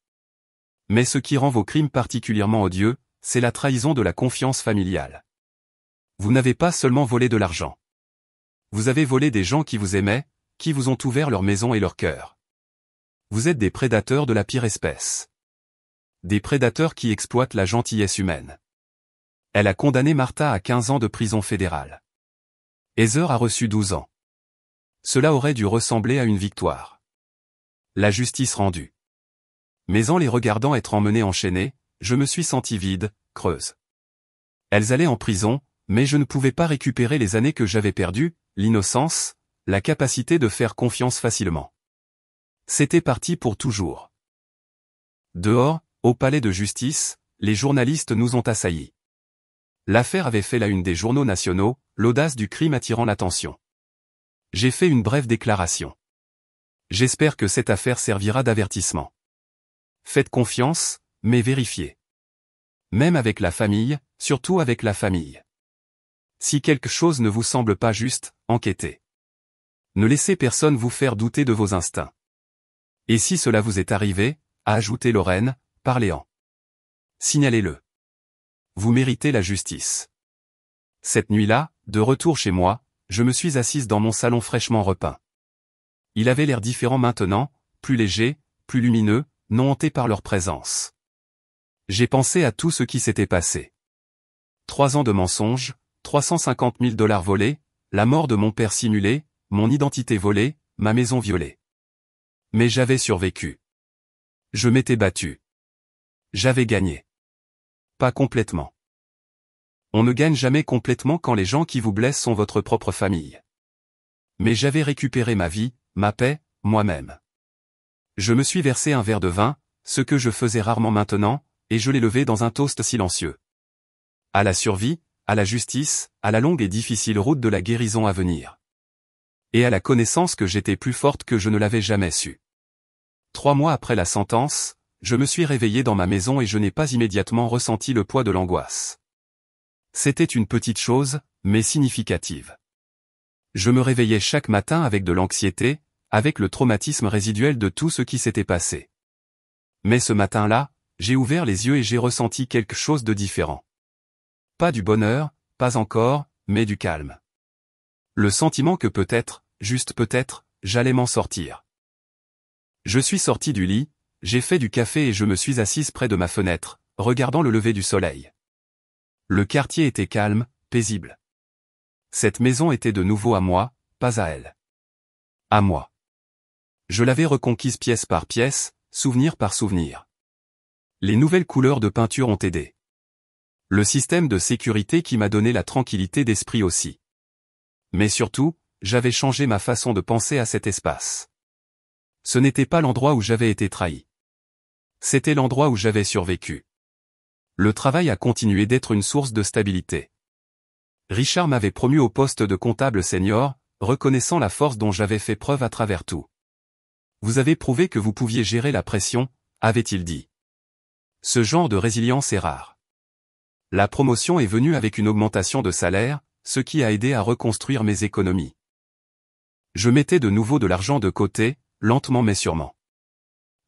Mais ce qui rend vos crimes particulièrement odieux, c'est la trahison de la confiance familiale. Vous n'avez pas seulement volé de l'argent. Vous avez volé des gens qui vous aimaient, qui vous ont ouvert leur maison et leur cœur. Vous êtes des prédateurs de la pire espèce. Des prédateurs qui exploitent la gentillesse humaine. Elle a condamné Martha à 15 ans de prison fédérale. Heather a reçu 12 ans. Cela aurait dû ressembler à une victoire. La justice rendue. Mais en les regardant être emmenées enchaînées, je me suis senti vide, creuse. Elles allaient en prison, mais je ne pouvais pas récupérer les années que j'avais perdues, l'innocence, la capacité de faire confiance facilement. C'était parti pour toujours. Dehors, au palais de justice, les journalistes nous ont assaillis. L'affaire avait fait la une des journaux nationaux, l'audace du crime attirant l'attention. J'ai fait une brève déclaration. J'espère que cette affaire servira d'avertissement. Faites confiance, mais vérifiez. Même avec la famille, surtout avec la famille. Si quelque chose ne vous semble pas juste, enquêtez. Ne laissez personne vous faire douter de vos instincts. Et si cela vous est arrivé, a ajouté Lorraine, parlez-en. Signalez-le. Vous méritez la justice. Cette nuit-là, de retour chez moi, je me suis assise dans mon salon fraîchement repeint. Il avait l'air différent maintenant, plus léger, plus lumineux, non hanté par leur présence. J'ai pensé à tout ce qui s'était passé. 3 ans de mensonges, 350 000 $ volés, la mort de mon père simulé, mon identité volée, ma maison violée. Mais j'avais survécu. Je m'étais battu. J'avais gagné. Pas complètement. On ne gagne jamais complètement quand les gens qui vous blessent sont votre propre famille. Mais j'avais récupéré ma vie, ma paix, moi-même. Je me suis versé un verre de vin, ce que je faisais rarement maintenant, et je l'ai levé dans un toast silencieux. À la survie, à la justice, à la longue et difficile route de la guérison à venir. Et à la connaissance que j'étais plus forte que je ne l'avais jamais su. 3 mois après la sentence, je me suis réveillé dans ma maison et je n'ai pas immédiatement ressenti le poids de l'angoisse. C'était une petite chose, mais significative. Je me réveillais chaque matin avec de l'anxiété, avec le traumatisme résiduel de tout ce qui s'était passé. Mais ce matin-là, j'ai ouvert les yeux et j'ai ressenti quelque chose de différent. Pas du bonheur, pas encore, mais du calme. Le sentiment que peut-être, juste peut-être, j'allais m'en sortir. Je suis sorti du lit, j'ai fait du café et je me suis assise près de ma fenêtre, regardant le lever du soleil. Le quartier était calme, paisible. Cette maison était de nouveau à moi, pas à elle. À moi. Je l'avais reconquise pièce par pièce, souvenir par souvenir. Les nouvelles couleurs de peinture ont aidé. Le système de sécurité qui m'a donné la tranquillité d'esprit aussi. Mais surtout, j'avais changé ma façon de penser à cet espace. Ce n'était pas l'endroit où j'avais été trahi. C'était l'endroit où j'avais survécu. Le travail a continué d'être une source de stabilité. Richard m'avait promu au poste de comptable senior, reconnaissant la force dont j'avais fait preuve à travers tout. Vous avez prouvé que vous pouviez gérer la pression, avait-il dit. Ce genre de résilience est rare. La promotion est venue avec une augmentation de salaire, ce qui a aidé à reconstruire mes économies. Je mettais de nouveau de l'argent de côté, lentement mais sûrement.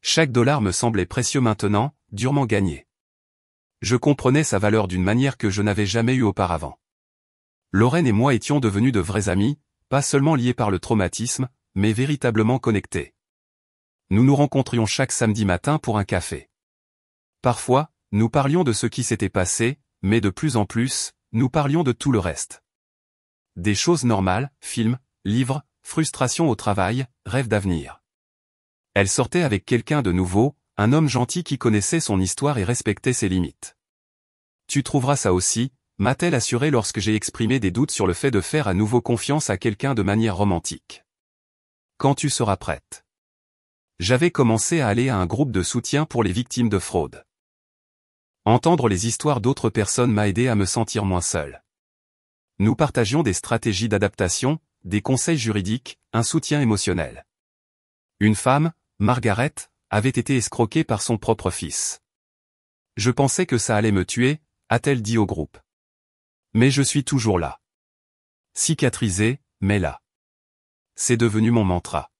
Chaque dollar me semblait précieux maintenant, durement gagné. Je comprenais sa valeur d'une manière que je n'avais jamais eue auparavant. Lorraine et moi étions devenus de vrais amis, pas seulement liés par le traumatisme, mais véritablement connectés. Nous nous rencontrions chaque samedi matin pour un café. Parfois, nous parlions de ce qui s'était passé, mais de plus en plus, nous parlions de tout le reste. Des choses normales, films, livres, frustrations au travail, rêves d'avenir. Elle sortait avec quelqu'un de nouveau, un homme gentil qui connaissait son histoire et respectait ses limites. Tu trouveras ça aussi, m'a-t-elle assuré lorsque j'ai exprimé des doutes sur le fait de faire à nouveau confiance à quelqu'un de manière romantique. Quand tu seras prête. J'avais commencé à aller à un groupe de soutien pour les victimes de fraude. Entendre les histoires d'autres personnes m'a aidé à me sentir moins seul. Nous partagions des stratégies d'adaptation, des conseils juridiques, un soutien émotionnel. Une femme, Margaret, avait été escroquée par son propre fils. Je pensais que ça allait me tuer, a-t-elle dit au groupe. Mais je suis toujours là. Cicatrisé, mais là. C'est devenu mon mantra.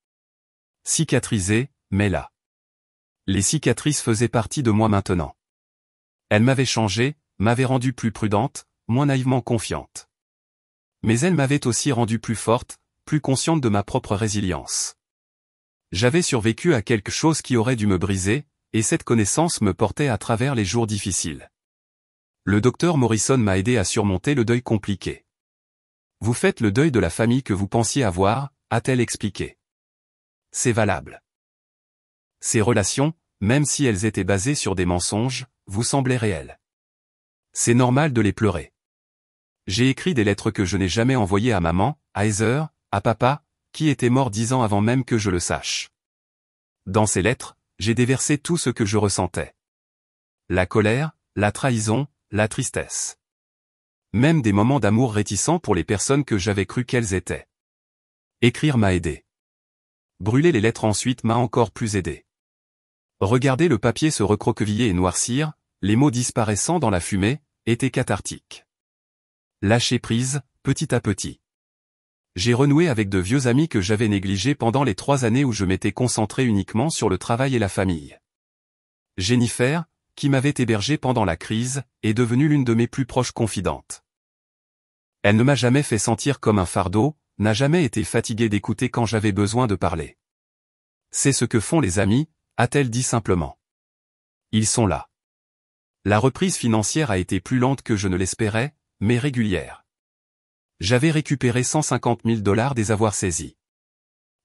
Cicatrisé, mais là. Les cicatrices faisaient partie de moi maintenant. Elles m'avaient changé, m'avaient rendue plus prudente, moins naïvement confiante. Mais elles m'avaient aussi rendue plus forte, plus consciente de ma propre résilience. J'avais survécu à quelque chose qui aurait dû me briser, et cette connaissance me portait à travers les jours difficiles. Le docteur Morrison m'a aidé à surmonter le deuil compliqué. Vous faites le deuil de la famille que vous pensiez avoir, a-t-elle expliqué. C'est valable. Ces relations, même si elles étaient basées sur des mensonges, vous semblaient réelles. C'est normal de les pleurer. J'ai écrit des lettres que je n'ai jamais envoyées à maman, à Heather, à papa, qui était mort 10 ans avant même que je le sache. Dans ces lettres, j'ai déversé tout ce que je ressentais. La colère, la trahison, la tristesse. Même des moments d'amour réticents pour les personnes que j'avais cru qu'elles étaient. Écrire m'a aidé. Brûler les lettres ensuite m'a encore plus aidé. Regarder le papier se recroqueviller et noircir, les mots disparaissant dans la fumée, était cathartique. Lâcher prise, petit à petit. J'ai renoué avec de vieux amis que j'avais négligés pendant les 3 années où je m'étais concentré uniquement sur le travail et la famille. Jennifer, qui m'avait hébergé pendant la crise, est devenue l'une de mes plus proches confidentes. Elle ne m'a jamais fait sentir comme un fardeau, n'a jamais été fatiguée d'écouter quand j'avais besoin de parler. C'est ce que font les amis, a-t-elle dit simplement. Ils sont là. La reprise financière a été plus lente que je ne l'espérais, mais régulière. J'avais récupéré 150 000 $ des avoirs saisis.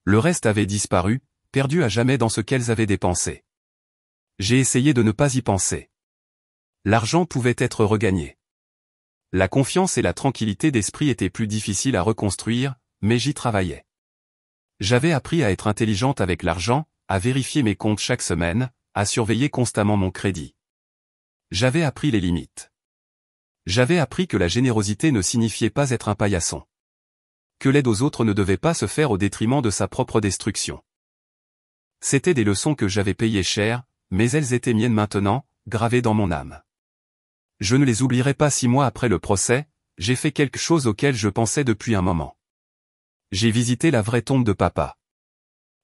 Le reste avait disparu, perdu à jamais dans ce qu'elles avaient dépensé. J'ai essayé de ne pas y penser. L'argent pouvait être regagné. La confiance et la tranquillité d'esprit étaient plus difficiles à reconstruire, mais j'y travaillais. J'avais appris à être intelligente avec l'argent, à vérifier mes comptes chaque semaine, à surveiller constamment mon crédit. J'avais appris les limites. J'avais appris que la générosité ne signifiait pas être un paillasson. Que l'aide aux autres ne devait pas se faire au détriment de sa propre destruction. C'étaient des leçons que j'avais payées cher, mais elles étaient miennes maintenant, gravées dans mon âme. Je ne les oublierai pas 6 mois après le procès, j'ai fait quelque chose auquel je pensais depuis un moment. J'ai visité la vraie tombe de papa.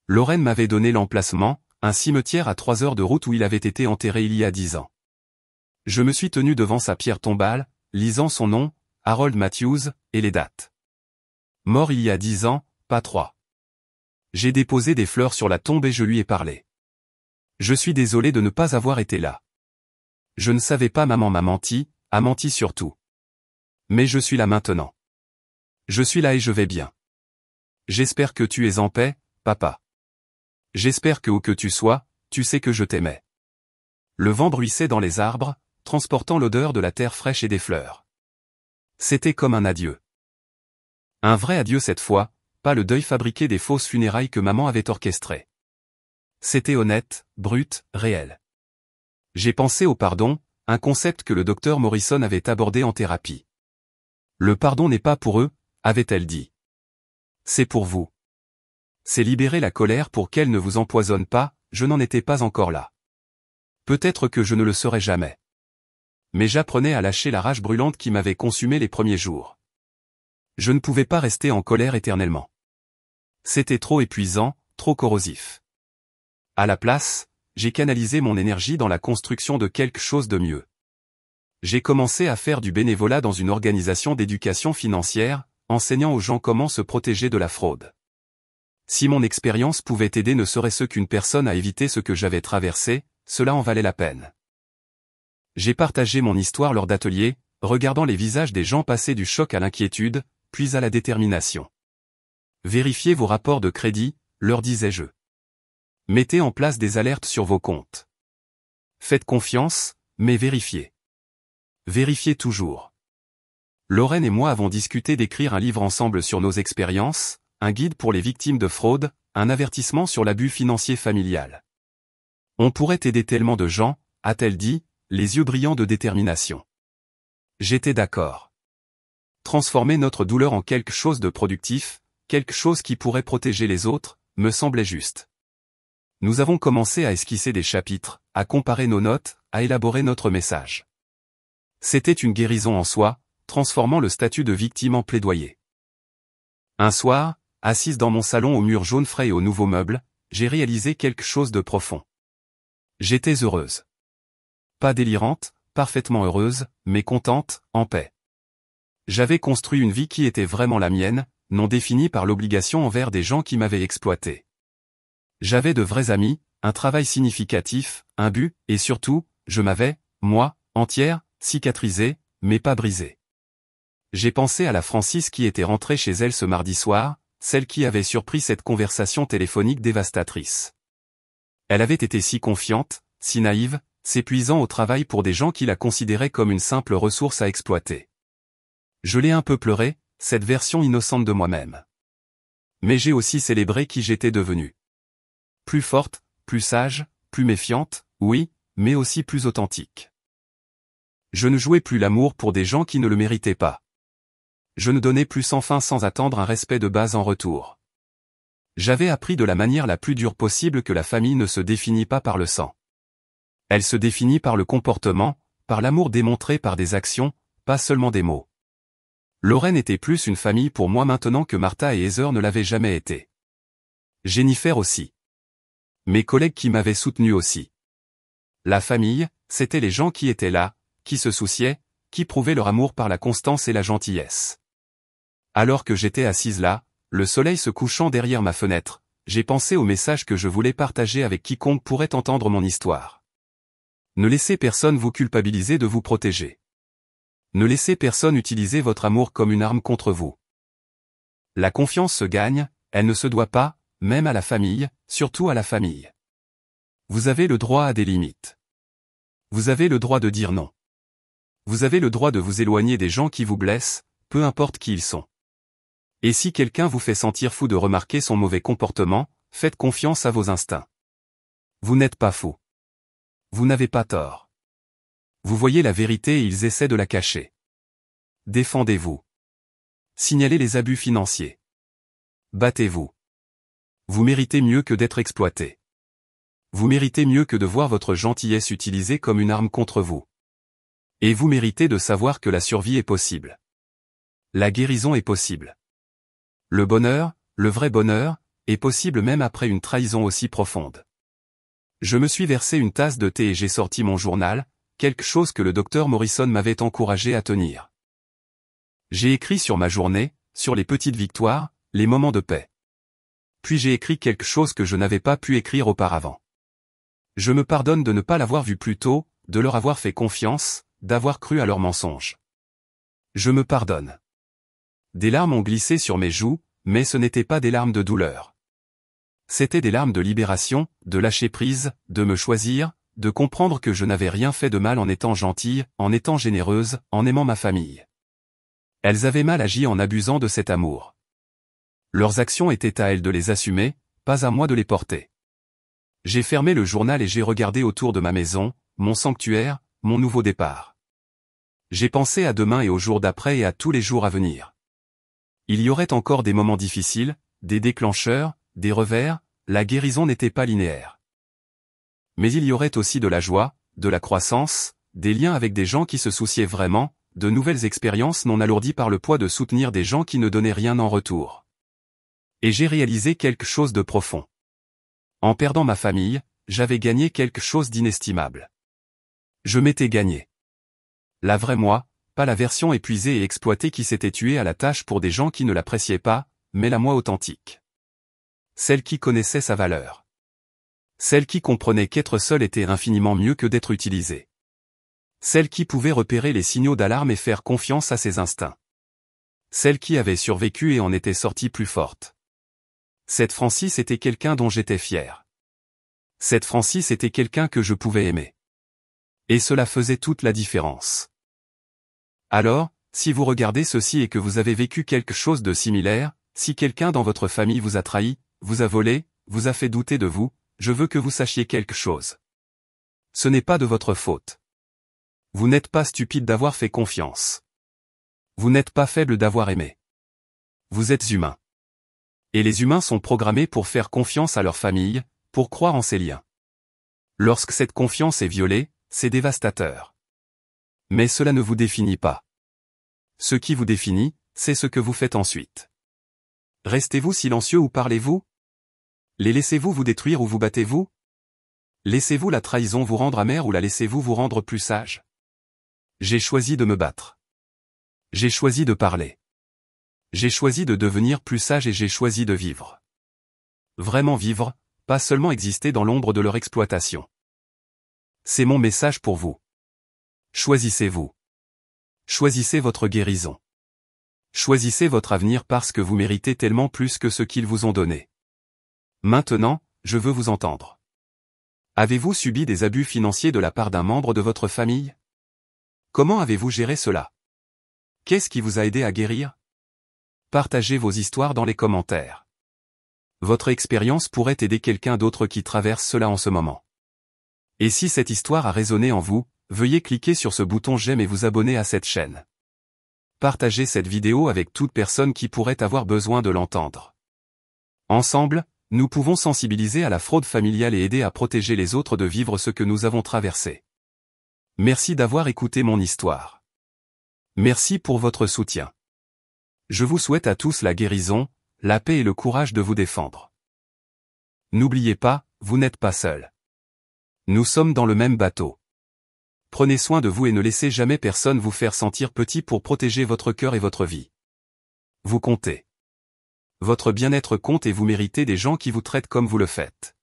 Lorraine m'avait donné l'emplacement, un cimetière à 3 heures de route où il avait été enterré il y a 10 ans. Je me suis tenu devant sa pierre tombale, lisant son nom, Harold Matthews, et les dates. Mort il y a 10 ans, pas 3. J'ai déposé des fleurs sur la tombe et je lui ai parlé. Je suis désolé de ne pas avoir été là. Je ne savais pas, maman m'a menti, a menti surtout. Mais je suis là maintenant. Je suis là et je vais bien. J'espère que tu es en paix, papa. J'espère que où que tu sois, tu sais que je t'aimais. Le vent bruissait dans les arbres, transportant l'odeur de la terre fraîche et des fleurs. C'était comme un adieu. Un vrai adieu cette fois, pas le deuil fabriqué des fausses funérailles que maman avait orchestrées. C'était honnête, brut, réel. J'ai pensé au pardon, un concept que le docteur Morrison avait abordé en thérapie. Le pardon n'est pas pour eux, avait-elle dit. C'est pour vous. C'est libérer la colère pour qu'elle ne vous empoisonne pas, je n'en étais pas encore là. Peut-être que je ne le serai jamais. Mais j'apprenais à lâcher la rage brûlante qui m'avait consumé les premiers jours. Je ne pouvais pas rester en colère éternellement. C'était trop épuisant, trop corrosif. À la place, j'ai canalisé mon énergie dans la construction de quelque chose de mieux. J'ai commencé à faire du bénévolat dans une organisation d'éducation financière, enseignant aux gens comment se protéger de la fraude. Si mon expérience pouvait aider ne serait-ce qu'une personne à éviter ce que j'avais traversé, cela en valait la peine. J'ai partagé mon histoire lors d'ateliers, regardant les visages des gens passer du choc à l'inquiétude, puis à la détermination. Vérifiez vos rapports de crédit, leur disais-je. Mettez en place des alertes sur vos comptes. Faites confiance, mais vérifiez. Vérifiez toujours. Lorraine et moi avons discuté d'écrire un livre ensemble sur nos expériences, un guide pour les victimes de fraude, un avertissement sur l'abus financier familial. On pourrait aider tellement de gens, a-t-elle dit, les yeux brillants de détermination. J'étais d'accord. Transformer notre douleur en quelque chose de productif, quelque chose qui pourrait protéger les autres, me semblait juste. Nous avons commencé à esquisser des chapitres, à comparer nos notes, à élaborer notre message. C'était une guérison en soi, transformant le statut de victime en plaidoyer. Un soir, assise dans mon salon aux murs jaunes frais et aux nouveaux meubles, j'ai réalisé quelque chose de profond. J'étais heureuse. Pas délirante, parfaitement heureuse, mais contente, en paix. J'avais construit une vie qui était vraiment la mienne, non définie par l'obligation envers des gens qui m'avaient exploité. J'avais de vrais amis, un travail significatif, un but, et surtout, je m'avais, moi, entière, cicatrisée, mais pas brisée. J'ai pensé à la Francis qui était rentrée chez elle ce mardi soir, celle qui avait surpris cette conversation téléphonique dévastatrice. Elle avait été si confiante, si naïve, s'épuisant au travail pour des gens qui la considéraient comme une simple ressource à exploiter. Je l'ai un peu pleuré, cette version innocente de moi-même. Mais j'ai aussi célébré qui j'étais devenue. Plus forte, plus sage, plus méfiante, oui, mais aussi plus authentique. Je ne jouais plus l'amour pour des gens qui ne le méritaient pas. Je ne donnais plus sans fin sans attendre un respect de base en retour. J'avais appris de la manière la plus dure possible que la famille ne se définit pas par le sang. Elle se définit par le comportement, par l'amour démontré par des actions, pas seulement des mots. Lorraine était plus une famille pour moi maintenant que Martha et Heather ne l'avaient jamais été. Jennifer aussi. Mes collègues qui m'avaient soutenu aussi. La famille, c'était les gens qui étaient là, qui se souciaient, qui prouvaient leur amour par la constance et la gentillesse. Alors que j'étais assise là, le soleil se couchant derrière ma fenêtre, j'ai pensé au message que je voulais partager avec quiconque pourrait entendre mon histoire. Ne laissez personne vous culpabiliser de vous protéger. Ne laissez personne utiliser votre amour comme une arme contre vous. La confiance se gagne, elle ne se doit pas, même à la famille, surtout à la famille. Vous avez le droit à des limites. Vous avez le droit de dire non. Vous avez le droit de vous éloigner des gens qui vous blessent, peu importe qui ils sont. Et si quelqu'un vous fait sentir fou de remarquer son mauvais comportement, faites confiance à vos instincts. Vous n'êtes pas fou. Vous n'avez pas tort. Vous voyez la vérité et ils essaient de la cacher. Défendez-vous. Signalez les abus financiers. Battez-vous. Vous méritez mieux que d'être exploité. Vous méritez mieux que de voir votre gentillesse utilisée comme une arme contre vous. Et vous méritez de savoir que la survie est possible. La guérison est possible. Le bonheur, le vrai bonheur, est possible même après une trahison aussi profonde. Je me suis versé une tasse de thé et j'ai sorti mon journal, quelque chose que le docteur Morrison m'avait encouragé à tenir. J'ai écrit sur ma journée, sur les petites victoires, les moments de paix. Puis j'ai écrit quelque chose que je n'avais pas pu écrire auparavant. Je me pardonne de ne pas l'avoir vu plus tôt, de leur avoir fait confiance, d'avoir cru à leurs mensonges. Je me pardonne. Des larmes ont glissé sur mes joues, mais ce n'étaient pas des larmes de douleur. C'étaient des larmes de libération, de lâcher prise, de me choisir, de comprendre que je n'avais rien fait de mal en étant gentille, en étant généreuse, en aimant ma famille. Elles avaient mal agi en abusant de cet amour. Leurs actions étaient à elles de les assumer, pas à moi de les porter. J'ai fermé le journal et j'ai regardé autour de ma maison, mon sanctuaire, mon nouveau départ. J'ai pensé à demain et au jour d'après et à tous les jours à venir. Il y aurait encore des moments difficiles, des déclencheurs, des revers, la guérison n'était pas linéaire. Mais il y aurait aussi de la joie, de la croissance, des liens avec des gens qui se souciaient vraiment, de nouvelles expériences non alourdies par le poids de soutenir des gens qui ne donnaient rien en retour. Et j'ai réalisé quelque chose de profond. En perdant ma famille, j'avais gagné quelque chose d'inestimable. Je m'étais gagné. La vraie moi, pas la version épuisée et exploitée qui s'était tuée à la tâche pour des gens qui ne l'appréciaient pas, mais la moi authentique. Celle qui connaissait sa valeur. Celle qui comprenait qu'être seule était infiniment mieux que d'être utilisée. Celle qui pouvait repérer les signaux d'alarme et faire confiance à ses instincts. Celle qui avait survécu et en était sortie plus forte. Cette Francis était quelqu'un dont j'étais fier. Cette Francis était quelqu'un que je pouvais aimer. Et cela faisait toute la différence. Alors, si vous regardez ceci et que vous avez vécu quelque chose de similaire, si quelqu'un dans votre famille vous a trahi, vous a volé, vous a fait douter de vous, je veux que vous sachiez quelque chose. Ce n'est pas de votre faute. Vous n'êtes pas stupide d'avoir fait confiance. Vous n'êtes pas faible d'avoir aimé. Vous êtes humain. Et les humains sont programmés pour faire confiance à leur famille, pour croire en ces liens. Lorsque cette confiance est violée, c'est dévastateur. Mais cela ne vous définit pas. Ce qui vous définit, c'est ce que vous faites ensuite. Restez-vous silencieux ou parlez-vous? Les laissez-vous vous détruire ou vous battez-vous? Laissez-vous la trahison vous rendre amer ou la laissez-vous vous rendre plus sage? J'ai choisi de me battre. J'ai choisi de parler. J'ai choisi de devenir plus sage et j'ai choisi de vivre. Vraiment vivre, pas seulement exister dans l'ombre de leur exploitation. C'est mon message pour vous. Choisissez-vous. Choisissez votre guérison. Choisissez votre avenir parce que vous méritez tellement plus que ce qu'ils vous ont donné. Maintenant, je veux vous entendre. Avez-vous subi des abus financiers de la part d'un membre de votre famille? Comment avez-vous géré cela? Qu'est-ce qui vous a aidé à guérir? Partagez vos histoires dans les commentaires. Votre expérience pourrait aider quelqu'un d'autre qui traverse cela en ce moment. Et si cette histoire a résonné en vous, veuillez cliquer sur ce bouton j'aime et vous abonner à cette chaîne. Partagez cette vidéo avec toute personne qui pourrait avoir besoin de l'entendre. Ensemble, nous pouvons sensibiliser à la fraude familiale et aider à protéger les autres de vivre ce que nous avons traversé. Merci d'avoir écouté mon histoire. Merci pour votre soutien. Je vous souhaite à tous la guérison, la paix et le courage de vous défendre. N'oubliez pas, vous n'êtes pas seul. Nous sommes dans le même bateau. Prenez soin de vous et ne laissez jamais personne vous faire sentir petit pour protéger votre cœur et votre vie. Vous comptez. Votre bien-être compte et vous méritez des gens qui vous traitent comme vous le faites.